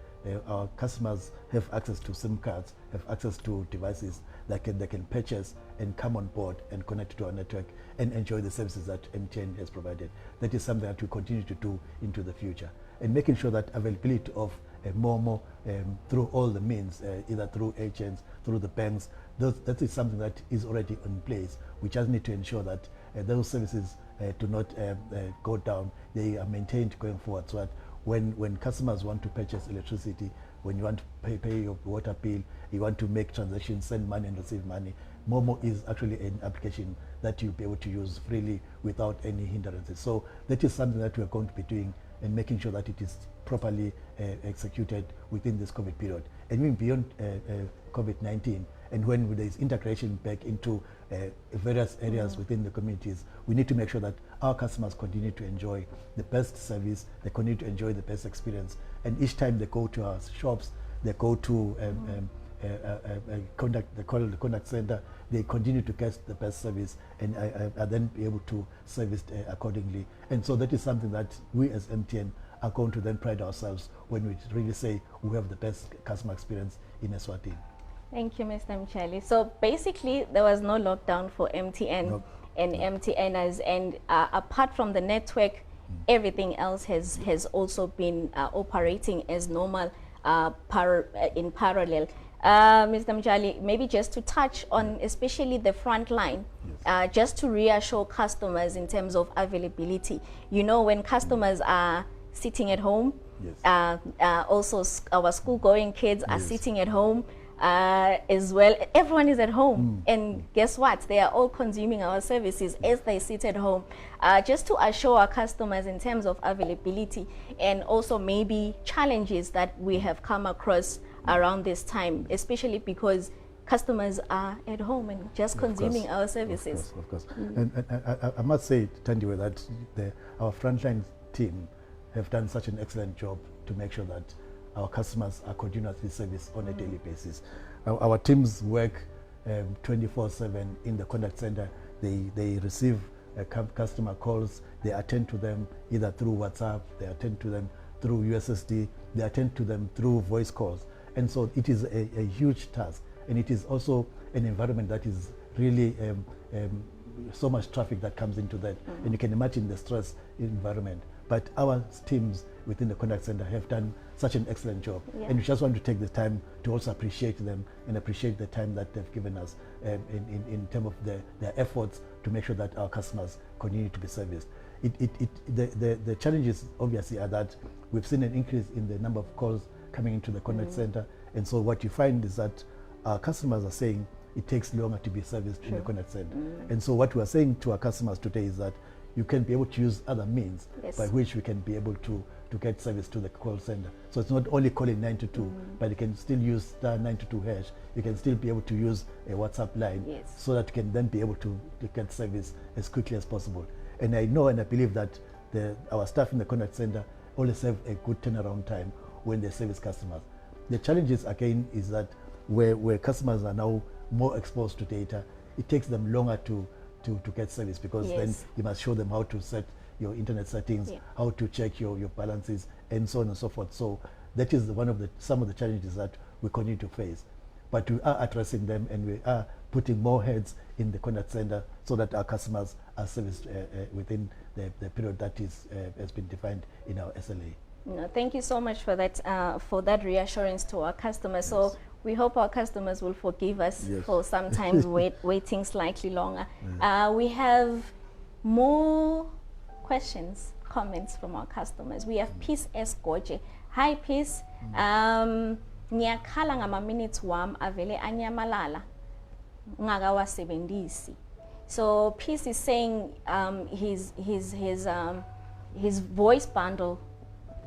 C: our customers have access to SIM cards, have access to devices that they can purchase and come on board and connect to our network and enjoy the services that MTN has provided. That is something that we continue to do into the future, and making sure that availability of more through all the means, either through agents, through the banks, that is something that is already in place. We just need to ensure that those services do not go down. They are maintained going forward, so that when customers want to purchase electricity, when you want to pay your water bill, you want to make transactions, send money and receive money, Momo is actually an application that you'll be able to use freely without any hindrances. So that is something that we are going to be doing and making sure that it is properly executed within this COVID period. And even beyond COVID-19, and when there is integration back into various areas within the communities, we need to make sure that our customers continue to enjoy the best service, they continue to enjoy the best experience. And each time they go to our shops, they go to the contact center, they continue to get the best service and are then be able to service accordingly. And so that is something that we as MTN are going to then pride ourselves when we really say we have the best customer experience in Eswatini.
B: Thank you, Mr. Mtshali. So basically, there was no lockdown for MTN and MTNers, and apart from the network, everything else has also been operating as normal in parallel. Mr. Mtshali, maybe just to touch on especially the front line, just to reassure customers in terms of availability. You know, when customers are sitting at home, also our school-going kids are sitting at home, as well. Everyone is at home, and guess what? They are all consuming our services as they sit at home. Just to assure our customers in terms of availability, and also maybe challenges that we have come across around this time, especially because customers are at home and just consuming our services.
C: Of course. And I must say, Tandiwe, that our frontline team have done such an excellent job to make sure that our customers are continuously serviced on a daily basis. Our teams work 24/7 in the contact center. They receive customer calls, they attend to them either through WhatsApp, they attend to them through USSD, they attend to them through voice calls. And so it is a huge task, and it is also an environment that is really so much traffic that comes into that, and you can imagine the stress environment. But our teams within the contact center have done such an excellent job, and we just want to take the time to also appreciate them and appreciate the time that they've given us in terms of their efforts to make sure that our customers continue to be serviced. The challenges obviously are that we've seen an increase in the number of calls coming into the contact center, and so what you find is that our customers are saying it takes longer to be serviced in the contact center. And so what we are saying to our customers today is that you can be able to use other means by which we can be able to get service to the call center. So it's not only calling 922, but you can still use *922#. You can still be able to use a WhatsApp line, so that you can then be able to get service as quickly as possible. And I know and I believe that our staff in the contact center always have a good turnaround time when they service customers. The challenges again is that where customers are now more exposed to data, it takes them longer to get service, because then you must show them how to set your internet settings, how to check your balances, and so on and so forth. So that is some of the challenges that we continue to face. But we are addressing them, and we are putting more heads in the contact center so that our customers are serviced within the period that has been defined in our SLA.
B: No, thank you so much for that reassurance to our customers. So we hope our customers will forgive us for sometimes waiting slightly longer. We have more questions, comments from our customers. We have Peace Esgoje. Hi Peace. Ngiyakhala ngama minutes wam avele anyamalala. ngakawasebenzisi. So Peace is saying his voice bundle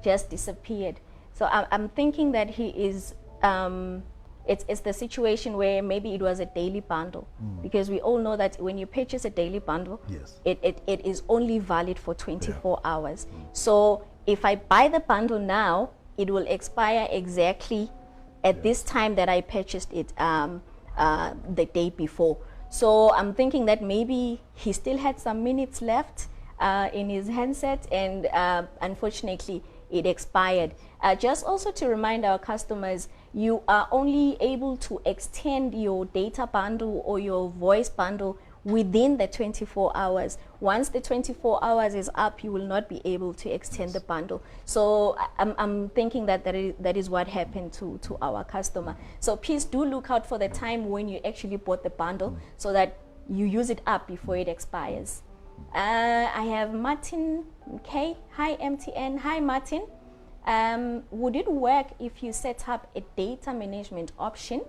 B: just disappeared. So I'm thinking that he is it's the situation where maybe it was a daily bundle, because we all know that when you purchase a daily bundle,
C: Yes.
B: it is only valid for 24 hours. So if I buy the bundle now, it will expire exactly at this time that I purchased it the day before. So I'm thinking that maybe he still had some minutes left in his handset, and unfortunately it expired. Just also to remind our customers, you are only able to extend your data bundle or your voice bundle within the 24 hours. Once the 24 hours is up, you will not be able to extend the bundle. So I'm thinking that that is what happened to our customer. So please do look out for the time when you actually bought the bundle, so that you use it up before it expires. I have Martin. Okay, hi MTN. Hi Martin. Would it work if you set up a data management option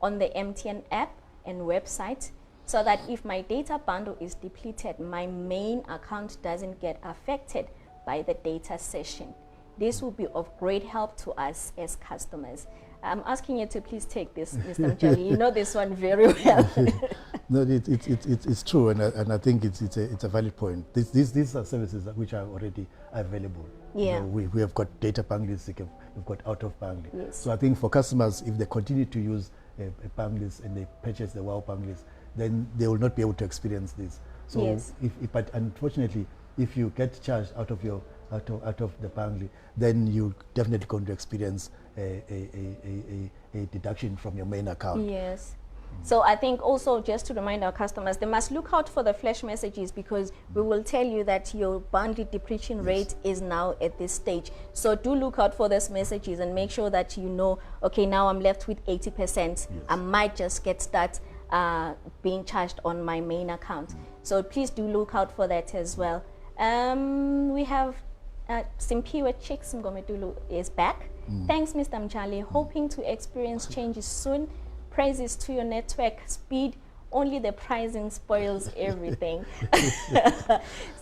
B: on the MTN app and website, so that if my data bundle is depleted, my main account doesn't get affected by the data session? This will be of great help to us as customers. I'm asking you to please take this, Mr. Mtshali. You know this one very well.
C: No, it's true, and I think it's a valid point. These are services which are already available.
B: Yeah.
C: You know, we have got data bundles, we've got out of bundle.
B: Yes.
C: So I think for customers, if they continue to use a bundles and they purchase the WOW bundles, then they will not be able to experience this. So
B: Yes.
C: but unfortunately, if you get charged out of the bundle, then you're definitely going to experience a deduction from your main account.
B: Yes. So I think also, just to remind our customers, they must look out for the flash messages, because we will tell you that your bundle depletion rate is now at this stage. So do look out for those messages and make sure that you know, okay, now I'm left with 80%. I might just get start being charged on my main account. So please do look out for that as well. We have Simpiwe Chicks Mgometulu is back. Thanks, Mr. Mtshali. Hoping to experience changes soon. Praises to your network speed. Only the pricing spoils everything.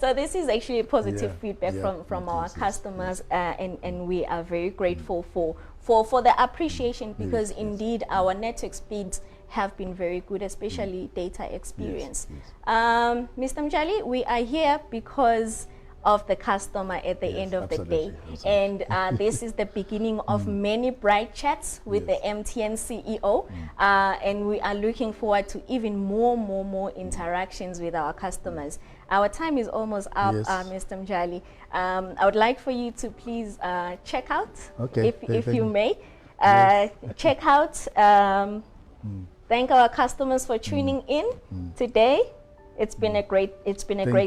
B: So this is actually a positive feedback from our customers, and we are very grateful for the appreciation, because indeed our network speeds have been very good, especially data experience. Mr. Mtshali, we are here because of the customer at the end of the day. And this is the beginning of many bright chats with the MTN CEO. And we are looking forward to even more interactions with our customers. Our time is almost up, Mr. Mtshali. I would like for you to please check out, if you may. Check out. Thank our customers for tuning in today. It's been a great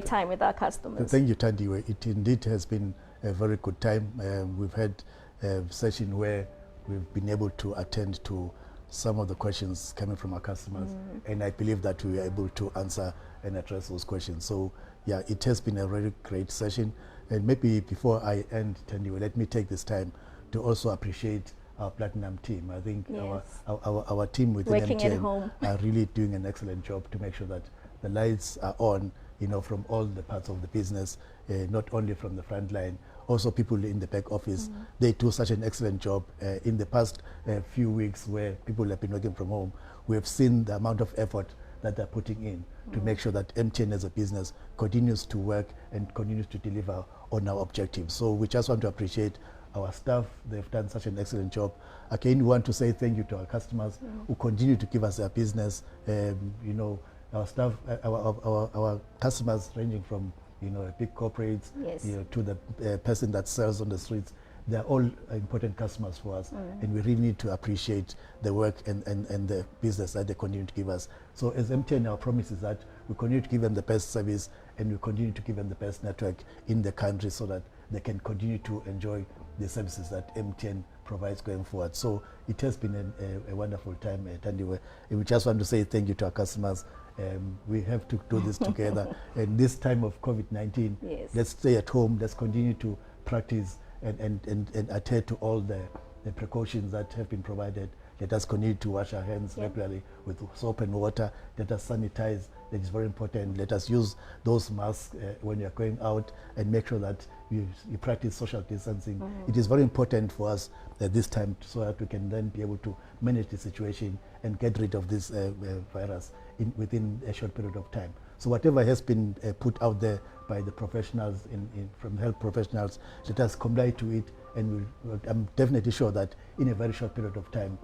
B: time with our customers.
C: Thank you, Tandiwe. It indeed has been a very good time. We've had a session where we've been able to attend to some of the questions coming from our customers, and I believe that we were able to answer and address those questions. So yeah, it has been a really great session. And maybe before I end, Tandiwe, let me take this time to also appreciate our platinum team. I think our team within MTN are really doing an excellent job to make sure that the lights are on, you know, from all the parts of the business, not only from the front line, also people in the back office. They do such an excellent job. In the past few weeks where people have been working from home, we have seen the amount of effort that they're putting in to make sure that MTN as a business continues to work and continues to deliver on our objectives. So we just want to appreciate our staff. They've done such an excellent job. Again, we want to say thank you to our customers who continue to give us their business. You know, our staff, our customers, ranging from, you know, big corporates, you know, to the person that sells on the streets. They're all important customers for us, and we really need to appreciate the work and the business that they continue to give us. So as MTN, our promise is that we continue to give them the best service, and we continue to give them the best network in the country, so that they can continue to enjoy the services that MTN provides going forward. So it has been a wonderful time, Tandiwe. We just want to say thank you to our customers. We have to do this together. And this time of COVID-19, let's stay at home. Let's continue to practice and adhere to all the precautions that have been provided Let us continue to wash our hands regularly with soap and water. Let us sanitize. That is very important. Let us use those masks when you are going out, and make sure that you practice social distancing. It is very important for us at this time, so that we can then be able to manage the situation and get rid of this virus within a short period of time. So whatever has been put out there by the professionals, from health professionals, let us comply to it, and I'm definitely sure that in a very short period of time,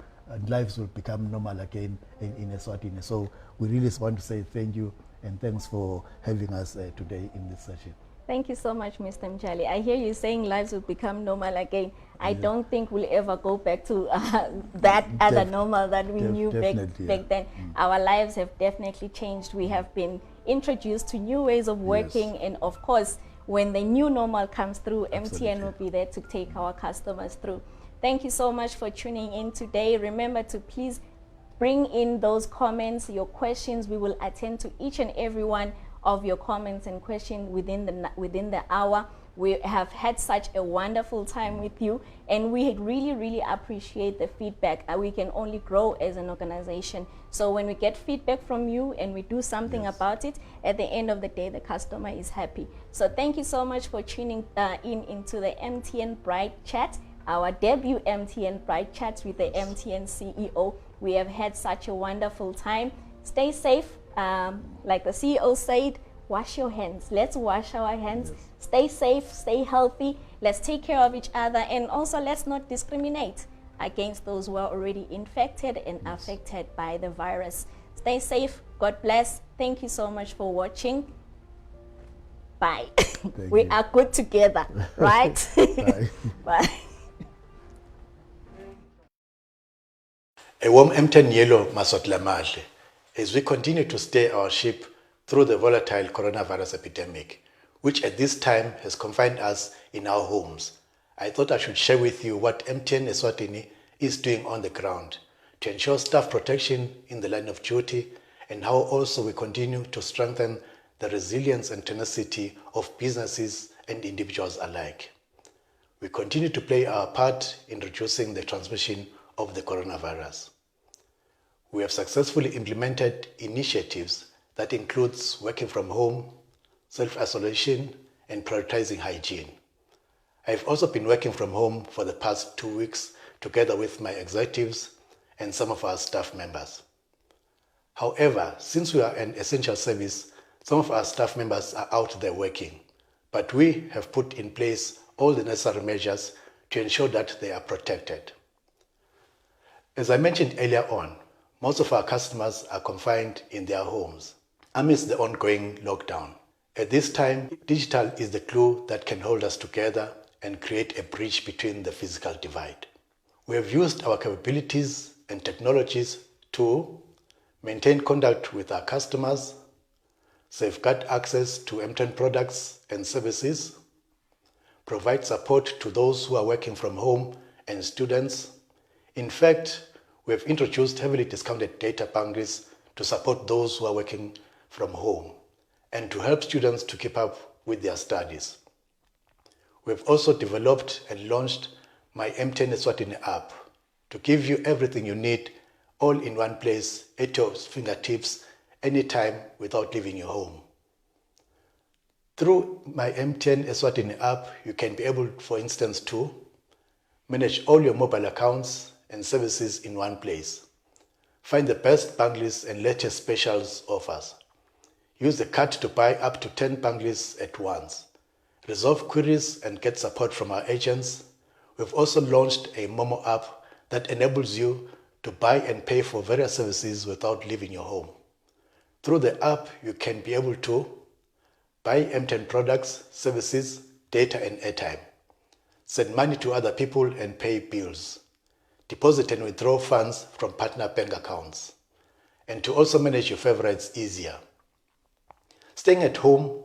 C: lives will become normal again in Eswatini. So we really want to say thank you, and thanks for having us today in this session.
B: Thank you so much, Mr. Mtshali. I hear you saying lives will become normal again. I don't think we'll ever go back to that other normal that we knew back then. Our lives have definitely changed. We have been introduced to new ways of working, and of course, when the new normal comes through, MTN will be there to take our customers through. Thank you so much for tuning in today. Remember to please bring in those comments, your questions. We will attend to each and every one of your comments and questions within the hour. We have had such a wonderful time with you, and we really appreciate the feedback. We can only grow as an organization. So when we get feedback from you and we do something about it, at the end of the day, the customer is happy. So thank you so much for tuning into the MTN Bright Chat, our debut MTN Bright Chat with the MTN CEO. We have had such a wonderful time. Stay safe. Like the CEO said, wash your hands. Let's wash our hands. Stay safe, stay healthy. Let's take care of each other, and also let's not discriminate against those who are already infected and affected by the virus. Stay safe. God bless. Thank you so much for watching. Bye. We are good together, right?
C: Bye.
B: Bye.
A: A warm MTN yellow masotla mahle as we continue to steer our ship through the volatile coronavirus epidemic, which at this time has confined us in our homes. I thought I should share with you what MTN Eswatini is doing on the ground to ensure staff protection in the line of duty, and how also we continue to strengthen the resilience and tenacity of businesses and individuals alike. We continue to play our part in reducing the transmission of the coronavirus. We have successfully implemented initiatives that includes working from home, self-isolation, and prioritizing hygiene. I've also been working from home for the past 2 weeks together with my executives and some of our staff members. However, since we are an essential service, some of our staff members are out there working, but we have put in place all the necessary measures to ensure that they are protected. As I mentioned earlier on, most of our customers are confined in their homes amidst the ongoing lockdown. At this time, digital is the glue that can hold us together and create a bridge between the physical divide. We have used our capabilities and technologies to maintain contact with our customers, safeguard access to MTN products and services, provide support to those who are working from home and students. In fact, we have introduced heavily discounted data bundles to support those who are working from home and to help students to keep up with their studies. We have also developed and launched my MTN Eswatini app to give you everything you need all in one place at your fingertips anytime without leaving your home. Through my MTN Eswatini app, you can be able, for instance, to manage all your mobile accounts and services in one place. Find the best bundles and latest specials offers. Use the card to buy up to 10 bundles at once. Resolve queries and get support from our agents. We've also launched a Momo app that enables you to buy and pay for various services without leaving your home. Through the app, you can be able to buy MTN products, services, data and airtime, send money to other people and pay bills, deposit and withdraw funds from partner bank accounts, and to also manage your favorites easier. Staying at home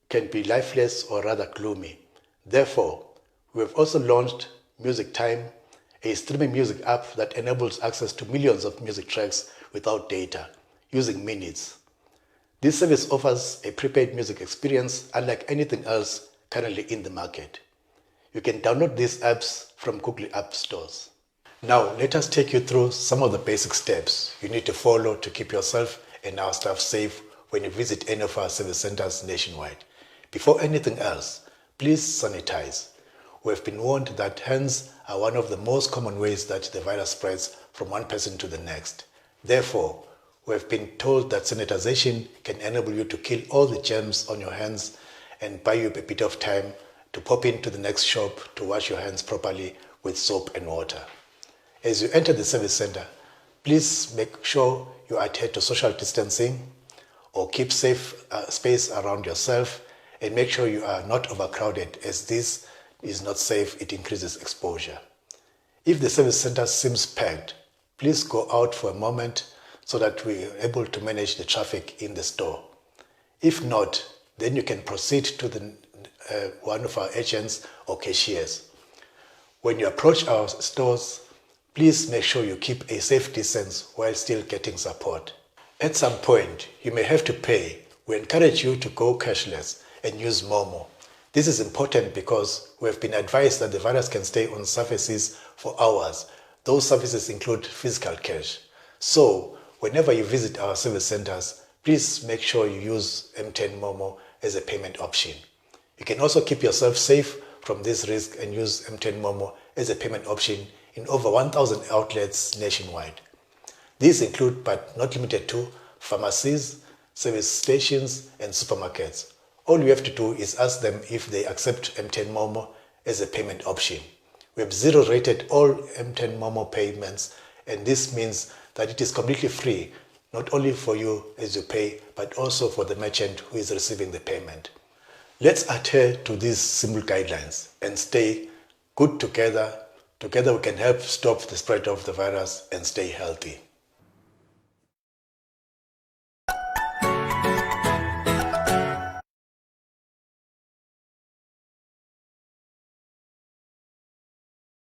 A: can be lifeless or rather gloomy. Therefore, we have also launched Music Time, a streaming music app that enables access to millions of music tracks without data, using minutes. This service offers a prepaid music experience unlike anything else currently in the market. You can download these apps from Google App Stores. Now, let us take you through some of the basic steps you need to follow to keep yourself and our staff safe when you visit any of our service centers nationwide. Before anything else, please sanitize. We have been warned that hands are one of the most common ways that the virus spreads from one person to the next. Therefore, we have been told that sanitization can enable you to kill all the germs on your hands and buy you a bit of time to pop into the next shop to wash your hands properly with soap and water. As you enter the service center, please make sure you adhere to social distancing or keep safe space around yourself, and make sure you are not overcrowded, as this is not safe. It increases exposure. If the service center seems packed, please go out for a moment so that we are able to manage the traffic in the store. If not, then you can proceed to one of our agents or cashiers. When you approach our stores, please make sure you keep a safe distance while still getting support. At some point, you may have to pay. We encourage you to go cashless and use Momo. This is important because we have been advised that the virus can stay on surfaces for hours. Those surfaces include physical cash. So, whenever you visit our service centers, please make sure you use M10 Momo as a payment option. You can also keep yourself safe from this risk and use M10 Momo as a payment option in over 1,000 outlets nationwide. These include, but not limited to, pharmacies, service stations, and supermarkets. All you have to do is ask them if they accept M10 Momo as a payment option. We have zero-rated all M10 Momo payments, and this means that it is completely free, not only for you as you pay, but also for the merchant who is receiving the payment. Let's adhere to these simple guidelines and stay good together. Together we can help stop the spread of the virus and stay healthy.